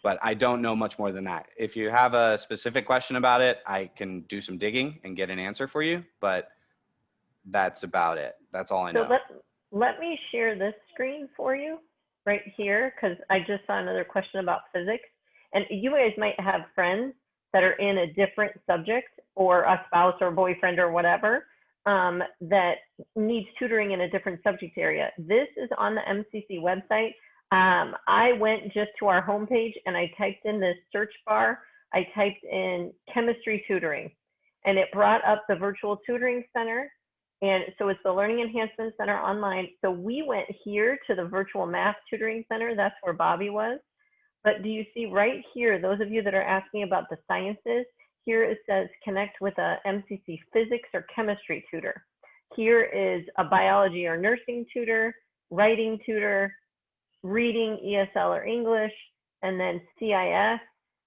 [SPEAKER 5] But I don't know much more than that. If you have a specific question about it, I can do some digging and get an answer for you, but that's about it. That's all I know.
[SPEAKER 2] So let me share this screen for you right here, because I just saw another question about physics. And you guys might have friends that are in a different subject, or a spouse or boyfriend or whatever, that needs tutoring in a different subject area. This is on the MCC website. I went just to our homepage and I typed in this search bar, I typed in chemistry tutoring, and it brought up the virtual tutoring center. And so it's the Learning Enhancement Center online. So we went here to the virtual math tutoring center. That's where Bobby was. But do you see right here, those of you that are asking about the sciences, here it says connect with a MCC physics or chemistry tutor. Here is a biology or nursing tutor, writing tutor, reading, ESL or English, and then CIS,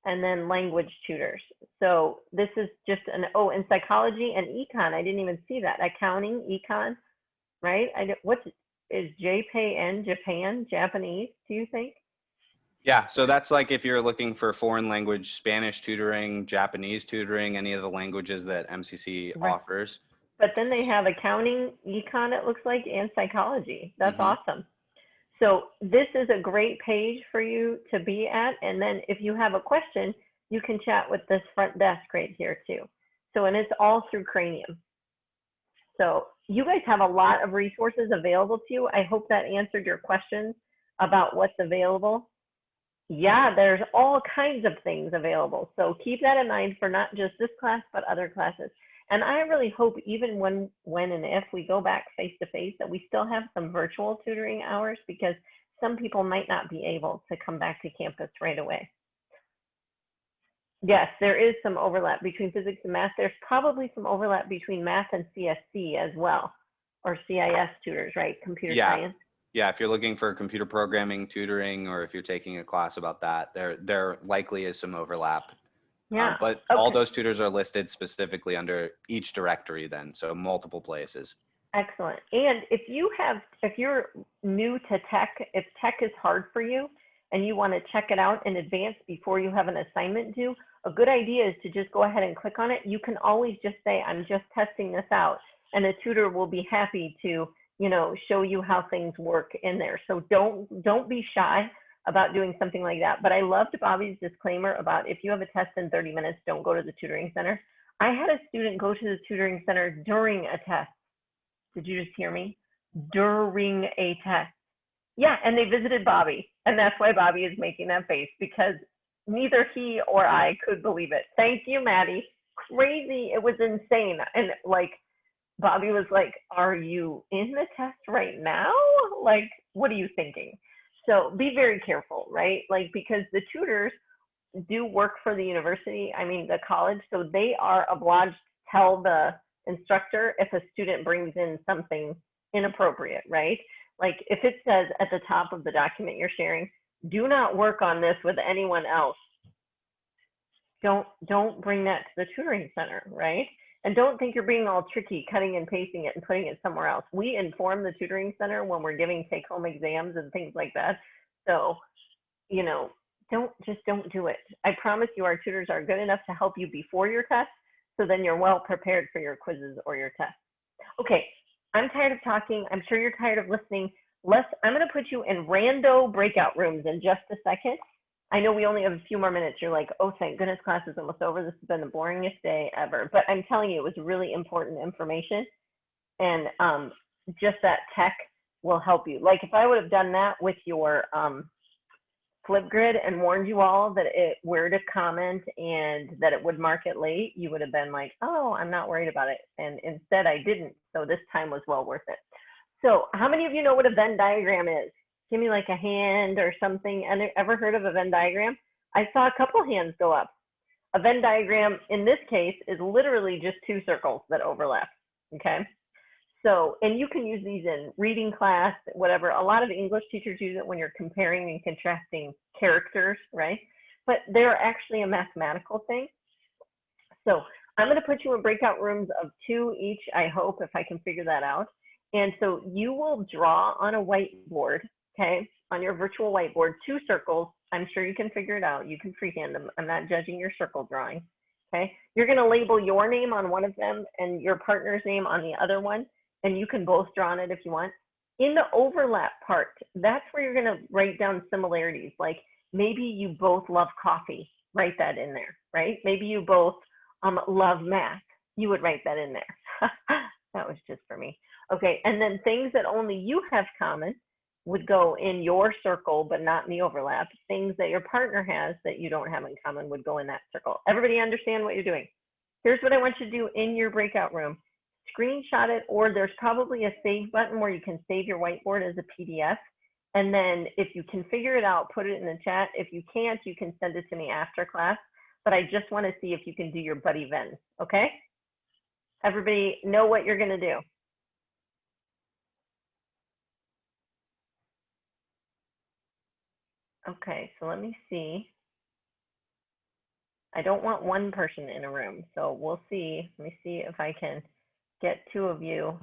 [SPEAKER 2] and then language tutors. So this is just and psychology and econ. I didn't even see that. Accounting, econ. right? Is JPN Japan Japanese, do you think?
[SPEAKER 5] Yeah, so that's like if you're looking for foreign language Spanish tutoring, Japanese tutoring, any of the languages that MCC
[SPEAKER 2] Right.
[SPEAKER 5] offers.
[SPEAKER 2] But then they have accounting, econ, it looks like, and psychology. That's awesome. So this is a great page for you to be at. And then if you have a question, you can chat with this front desk right here too. So, and it's all through Cranium. So you guys have a lot of resources available to you. I hope that answered your questions about what's available. Yeah, there's all kinds of things available. So keep that in mind for not just this class, but other classes. And I really hope even when and if we go back face to face that we still have some virtual tutoring hours, because some people might not be able to come back to campus right away. Yes, there is some overlap between physics and math. There's probably some overlap between math and CSC as well, or CIS tutors, right? Computer science.
[SPEAKER 5] Yeah, if you're looking for computer programming tutoring, or if you're taking a class about that, there likely is some overlap.
[SPEAKER 2] Yeah.
[SPEAKER 5] But all those tutors are listed specifically under each directory then, so multiple places.
[SPEAKER 2] Excellent. And if you're new to tech, if tech is hard for you and you want to check it out in advance before you have an assignment due, a good idea is to just go ahead and click on it. You can always just say, I'm just testing this out, and a tutor will be happy to, show you how things work in there. So don't be shy about doing something like that. But I loved Bobby's disclaimer about if you have a test in 30 minutes, don't go to the tutoring center. I had a student go to the tutoring center during a test. Did you just hear me? During a test. Yeah, and they visited Bobby. And that's why Bobby is making that face, because neither he or I could believe it. Thank you, Maddie. Crazy. It was insane. And like, Bobby was like, are you in the test right now? Like, what are you thinking? So be very careful, right? Like, because the tutors do work for the university, the college, so they are obliged to tell the instructor if a student brings in something inappropriate, right? Like if it says at the top of the document you're sharing, do not work on this with anyone else. Don't bring that to the tutoring center, right? And don't think you're being all tricky, cutting and pasting it and putting it somewhere else. We inform the tutoring center when we're giving take-home exams and things like that. So, don't do it. I promise you our tutors are good enough to help you before your test, so then you're well prepared for your quizzes or your tests. Okay, I'm tired of talking. I'm sure you're tired of listening. I'm going to put you in rando breakout rooms in just a second. I know we only have a few more minutes. You're like, oh, thank goodness class is almost over. This has been the boringest day ever. But I'm telling you, it was really important information. And just that tech will help you. Like if I would have done that with your Flipgrid and warned you all that where to comment and that it would mark it late, you would have been like, oh, I'm not worried about it. And instead I didn't. So this time was well worth it. So how many of you know what a Venn diagram is? Give me like a hand or something. And ever heard of a Venn diagram? I saw a couple hands go up. A Venn diagram in this case is literally just two circles that overlap, okay? So, and you can use these in reading class, whatever. A lot of English teachers use it when you're comparing and contrasting characters, right? But they're actually a mathematical thing. So I'm gonna put you in breakout rooms of 2 each, I hope, if I can figure that out. And so you will draw on a whiteboard, okay, on your virtual whiteboard, 2 circles. I'm sure you can figure it out. You can freehand them. I'm not judging your circle drawing, okay? You're gonna label your name on one of them and your partner's name on the other one, and you can both draw on it if you want. In the overlap part, that's where you're gonna write down similarities. Like maybe you both love coffee, write that in there, right? Maybe you both love math, you would write that in there. That was just for me. Okay, and then things that only you have common would go in your circle, but not in the overlap. Things that your partner has that you don't have in common would go in that circle. Everybody understand what you're doing? Here's what I want you to do in your breakout room. Screenshot it, or there's probably a save button where you can save your whiteboard as a PDF. And then if you can figure it out, put it in the chat. If you can't, you can send it to me after class. But I just want to see if you can do your buddy Venn, okay? Everybody know what you're gonna do. Okay, so let me see. I don't want one person in a room, so we'll see. Let me see if I can get 2 of you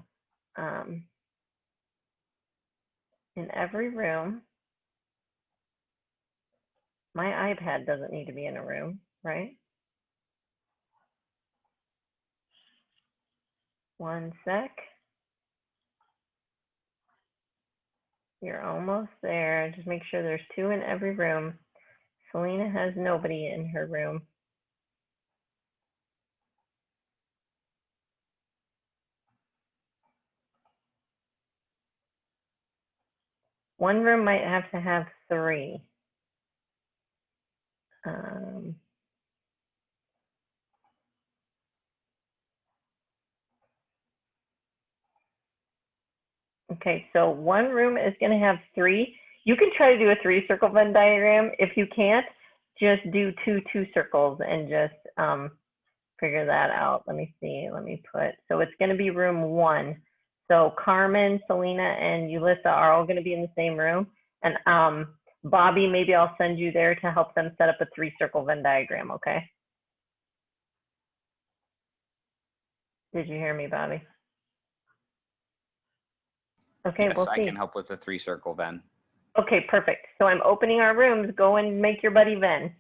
[SPEAKER 2] in every room. My iPad doesn't need to be in a room, right? One sec. You're almost there. Just make sure there's 2 in every room. Selena has nobody in her room. One room might have to have 3. Okay, so one room is going to have 3. You can try to do a 3-circle Venn diagram. If you can't, just do 2 2-circles and just figure that out. Let me see. Let me put, so it's going to be room 1. So Carmen, Selena, and Ulissa are all going to be in the same room. And Bobby, maybe I'll send you there to help them set up a 3-circle Venn diagram, okay? Did you hear me, Bobby? Okay,
[SPEAKER 5] Yes,
[SPEAKER 2] we'll
[SPEAKER 5] I
[SPEAKER 2] see.
[SPEAKER 5] can help with the 3-circle Venn.
[SPEAKER 2] Okay, perfect. So I'm opening our rooms. Go and make your buddy Venn.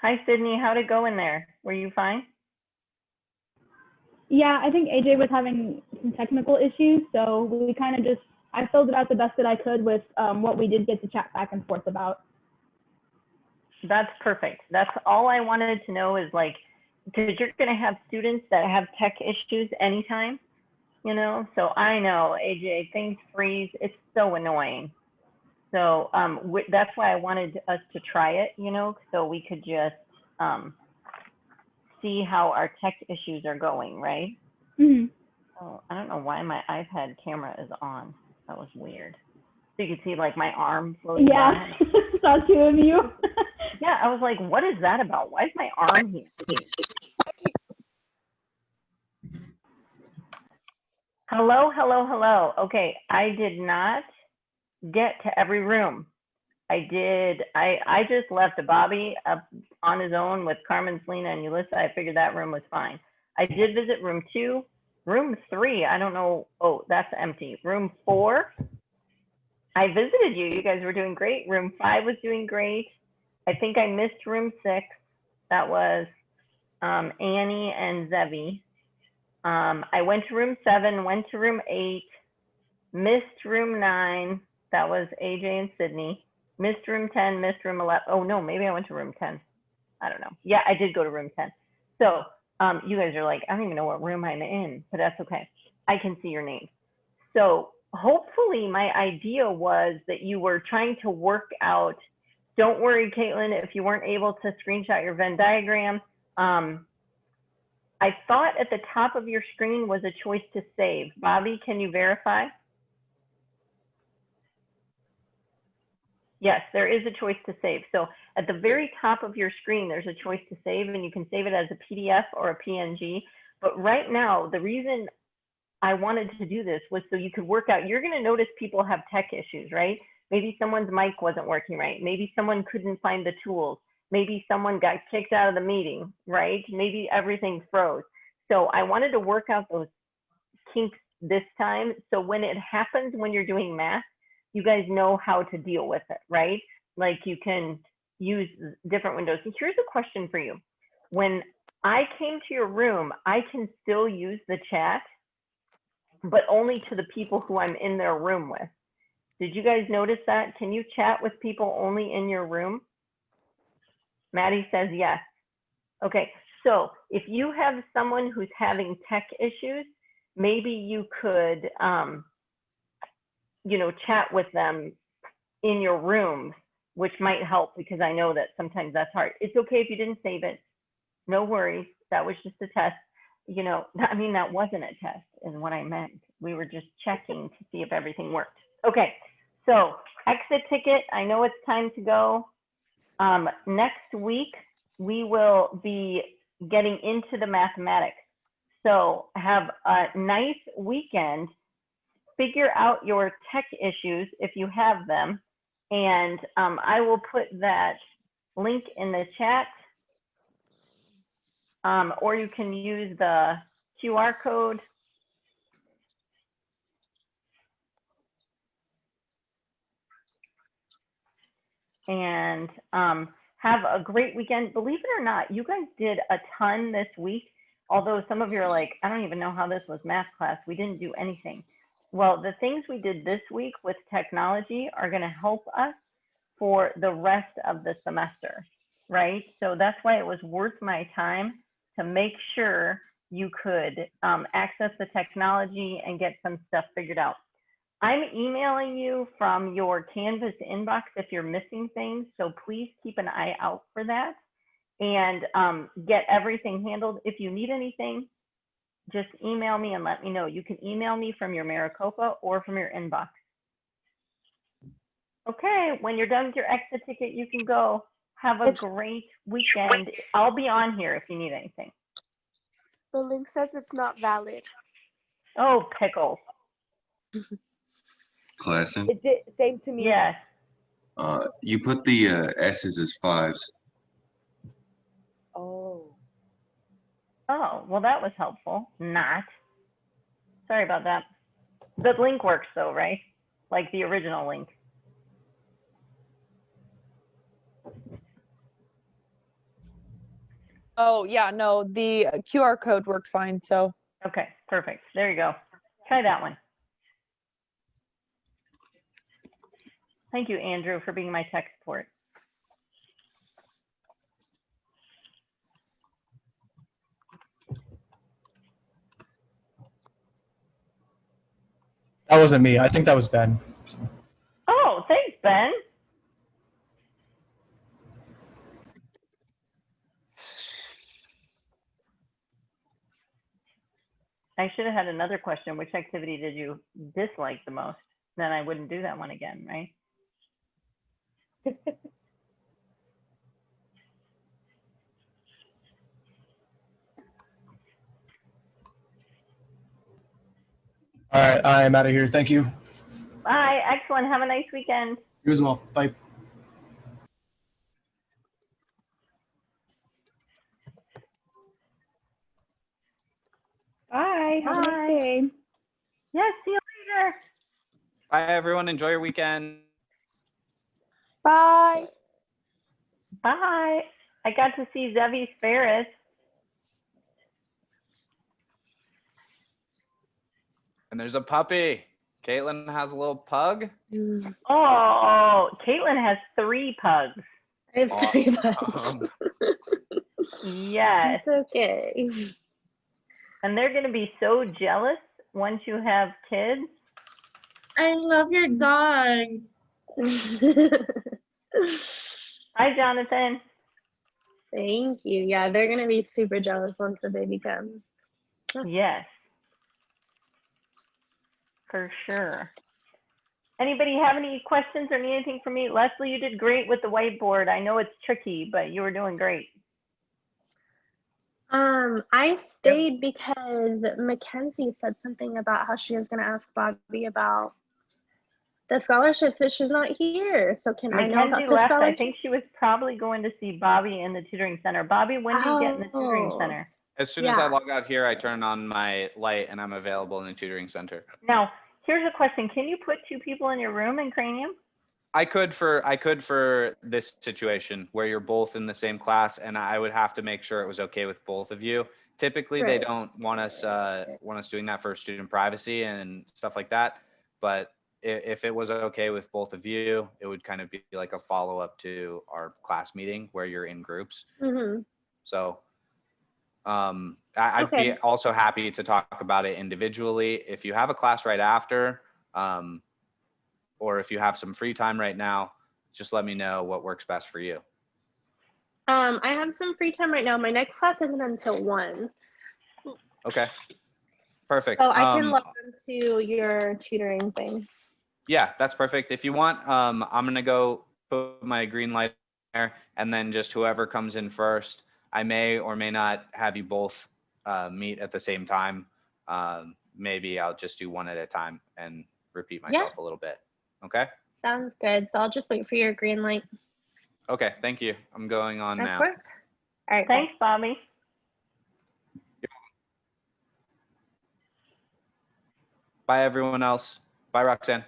[SPEAKER 2] Hi, Sydney. How'd it go in there? Were you fine?
[SPEAKER 6] Yeah, I think AJ was having some technical issues, so we kind of just, I filled it out the best that I could with what we did get to chat back and forth about.
[SPEAKER 2] That's perfect. That's all I wanted to know is like, because you're going to have students that have tech issues anytime, you know? So I know, AJ, things freeze. It's so annoying. So that's why I wanted us to try it, you know, so we could just see how our tech issues are going, right?
[SPEAKER 6] Mm-hmm.
[SPEAKER 2] Oh, I don't know why my iPad camera is on. That was weird. So you can see like my arm floating
[SPEAKER 6] Yeah,
[SPEAKER 2] by.
[SPEAKER 6] saw two of you.
[SPEAKER 2] Yeah, I was like, what is that about? Why is my arm here? Hello, hello, hello. Okay, I did not get to every room. I just left Bobby up on his own with Carmen, Selena, and Ulissa. I figured that room was fine. I did visit room 2. Room 3, I don't know. Oh, that's empty. Room 4, I visited you. You guys were doing great. Room 5 was doing great. I think I missed room 6. That was Annie and Zevi. I went to room 7, went to room 8, missed room 9. That was AJ and Sydney. Missed room 10, missed room 11. Oh no, maybe I went to room 10. I don't know. Yeah, I did go to room 10. So you guys are like, I don't even know what room I'm in, but that's okay. I can see your name. So hopefully my idea was that you were trying to work out. Don't worry, Caitlin, if you weren't able to screenshot your Venn diagram. I thought at the top of your screen was a choice to save. Bobby, can you verify? Yes, there is a choice to save. So at the very top of your screen, there's a choice to save, and you can save it as a PDF or a PNG. But right now, the reason I wanted to do this was so you could work out, you're gonna notice people have tech issues, right? Maybe someone's mic wasn't working right. Maybe someone couldn't find the tools. Maybe someone got kicked out of the meeting, right? Maybe everything froze. So I wanted to work out those kinks this time. So when it happens, when you're doing math, you guys know how to deal with it, right? Like you can use different windows. And here's a question for you. When I came to your room, I can still use the chat, but only to the people who I'm in their room with. Did you guys notice that? Can you chat with people only in your room? Maddie says yes. Okay, so if you have someone who's having tech issues, maybe you could, you know, chat with them in your room, which might help because I know that sometimes that's hard. It's okay if you didn't save it. No worries. That was just a test. You know, I mean, that wasn't a test is what I meant. We were just checking to see if everything worked. Okay, so exit ticket. I know it's time to go. Next week, we will be getting into the mathematics. So have a nice weekend. Figure out your tech issues if you have them. And I will put that link in the chat. Or you can use the QR code. And have a great weekend. Believe it or not, you guys did a ton this week. Although some of you are like, I don't even know how this was math class. We didn't do anything. Well, the things we did this week with technology are going to help us for the rest of the semester, right? So that's why it was worth my time to make sure you could access the technology and get some stuff figured out. I'm emailing you from your Canvas inbox if you're missing things, so please keep an eye out for that and get everything handled. If you need anything, just email me and let me know. You can email me from your Maricopa or from your inbox. Okay, when you're done with your exit ticket, you can go. Have a great weekend. I'll be on here if you need anything.
[SPEAKER 8] The link says it's not valid.
[SPEAKER 2] Oh, pickles.
[SPEAKER 10] Classen,
[SPEAKER 3] It did same to me.
[SPEAKER 2] Yes.
[SPEAKER 10] you put the S's as 5s.
[SPEAKER 3] Oh.
[SPEAKER 2] Oh, well, that was helpful. Not. Sorry about that. The link works though, right? Like the original link.
[SPEAKER 9] Oh, yeah, no, the QR code worked fine, so.
[SPEAKER 2] Okay, perfect. There you go. Try that one. Thank you, Andrew, for being my tech support.
[SPEAKER 1] That wasn't me. I think that was Ben.
[SPEAKER 2] Oh, thanks, Ben. I should have had another question. Which activity did you dislike the most? Then I wouldn't do that one again, right?
[SPEAKER 1] All right, I'm out of here. Thank you.
[SPEAKER 2] Bye. Excellent. Have a nice weekend.
[SPEAKER 1] You as well. Bye.
[SPEAKER 6] Bye. Have a
[SPEAKER 2] Bye.
[SPEAKER 6] nice day.
[SPEAKER 2] Yes, see you later.
[SPEAKER 5] Bye, everyone. Enjoy your weekend.
[SPEAKER 8] Bye.
[SPEAKER 2] Bye. I got to see Zevy's Ferris.
[SPEAKER 5] And there's a puppy. Caitlin has a little pug.
[SPEAKER 2] Oh, Caitlin has 3 pugs.
[SPEAKER 8] I have 3 bucks.
[SPEAKER 5] Awesome.
[SPEAKER 2] Yes.
[SPEAKER 8] It's okay.
[SPEAKER 2] And they're going to be so jealous once you have kids.
[SPEAKER 11] I love your dog.
[SPEAKER 2] Hi, Jonathan.
[SPEAKER 8] Thank you. Yeah, they're gonna be super jealous once the baby comes.
[SPEAKER 2] Yes. For sure. Anybody have any questions or need anything from me? Leslie, you did great with the whiteboard. I know it's tricky, but you were doing great.
[SPEAKER 8] I stayed because Mackenzie said something about how she was gonna ask Bobby about the scholarships, but she's not here. So can I know about
[SPEAKER 2] Mackenzie
[SPEAKER 8] the
[SPEAKER 2] left. I
[SPEAKER 8] scholarships?
[SPEAKER 2] think she was probably going to see Bobby in the tutoring center. Bobby, when do you get in the tutoring
[SPEAKER 8] Oh.
[SPEAKER 2] center?
[SPEAKER 5] As soon as I
[SPEAKER 8] Yeah.
[SPEAKER 5] log out here, I turn on my light and I'm available in the tutoring center.
[SPEAKER 2] Now, here's a question. Can you put 2 people in your room in Cranium?
[SPEAKER 5] I could for this situation where you're both in the same class, and I would have to make sure it was okay with both of you. Typically, they
[SPEAKER 8] Right.
[SPEAKER 5] don't want us doing that for student privacy and stuff like that. But if it was okay with both of you, it would kind of be like a follow up to our class meeting where you're in groups.
[SPEAKER 8] Mm-hmm.
[SPEAKER 5] So I'd be
[SPEAKER 8] Okay.
[SPEAKER 5] also happy to talk about it individually. If you have a class right after, or if you have some free time right now, just let me know what works best for you.
[SPEAKER 8] I have some free time right now. My next class isn't until 1.
[SPEAKER 5] Okay, perfect.
[SPEAKER 8] So I can log into your tutoring thing.
[SPEAKER 5] Yeah, that's perfect. If you want, I'm gonna go put my green light there, and then just whoever comes in first, I may or may not have you both meet at the same time. Maybe I'll just do one at a time and repeat myself a little bit. Okay?
[SPEAKER 8] Sounds good. So I'll just wait for your green light.
[SPEAKER 5] Okay, thank you. I'm going on
[SPEAKER 8] Of
[SPEAKER 5] now.
[SPEAKER 8] course. All right.
[SPEAKER 2] Thanks, Bobby.
[SPEAKER 5] Bye, everyone else. Bye, Roxanne.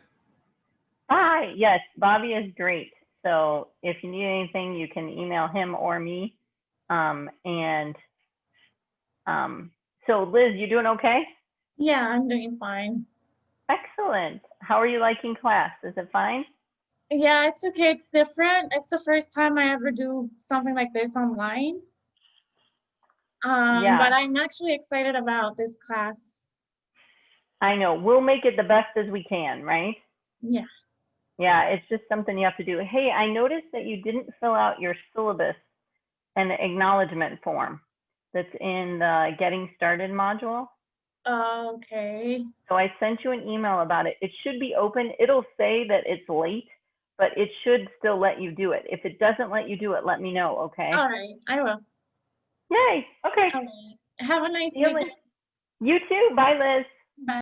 [SPEAKER 2] Hi. Yes, Bobby is great. So if you need anything, you can email him or me. So Liz, you doing okay?
[SPEAKER 11] Yeah, I'm doing fine.
[SPEAKER 2] Excellent. How are you liking class? Is it fine?
[SPEAKER 11] Yeah, it's okay. It's different. It's the first time I ever do something like this online.
[SPEAKER 2] Yeah.
[SPEAKER 11] But I'm actually excited about this class.
[SPEAKER 2] I know. We'll make it the best as we can, right?
[SPEAKER 11] Yeah.
[SPEAKER 2] Yeah, it's just something you have to do. Hey, I noticed that you didn't fill out your syllabus and the acknowledgement form that's in the Getting Started module.
[SPEAKER 11] Okay.
[SPEAKER 2] So I sent you an email about it. It should be open. It'll say that it's late, but it should still let you do it. If it doesn't let you do it, let me know, okay?
[SPEAKER 11] All right, I will.
[SPEAKER 2] Yay, okay.
[SPEAKER 11] All right. Have a nice
[SPEAKER 2] See you
[SPEAKER 11] weekend.
[SPEAKER 2] later. You too. Bye, Liz.
[SPEAKER 11] Bye.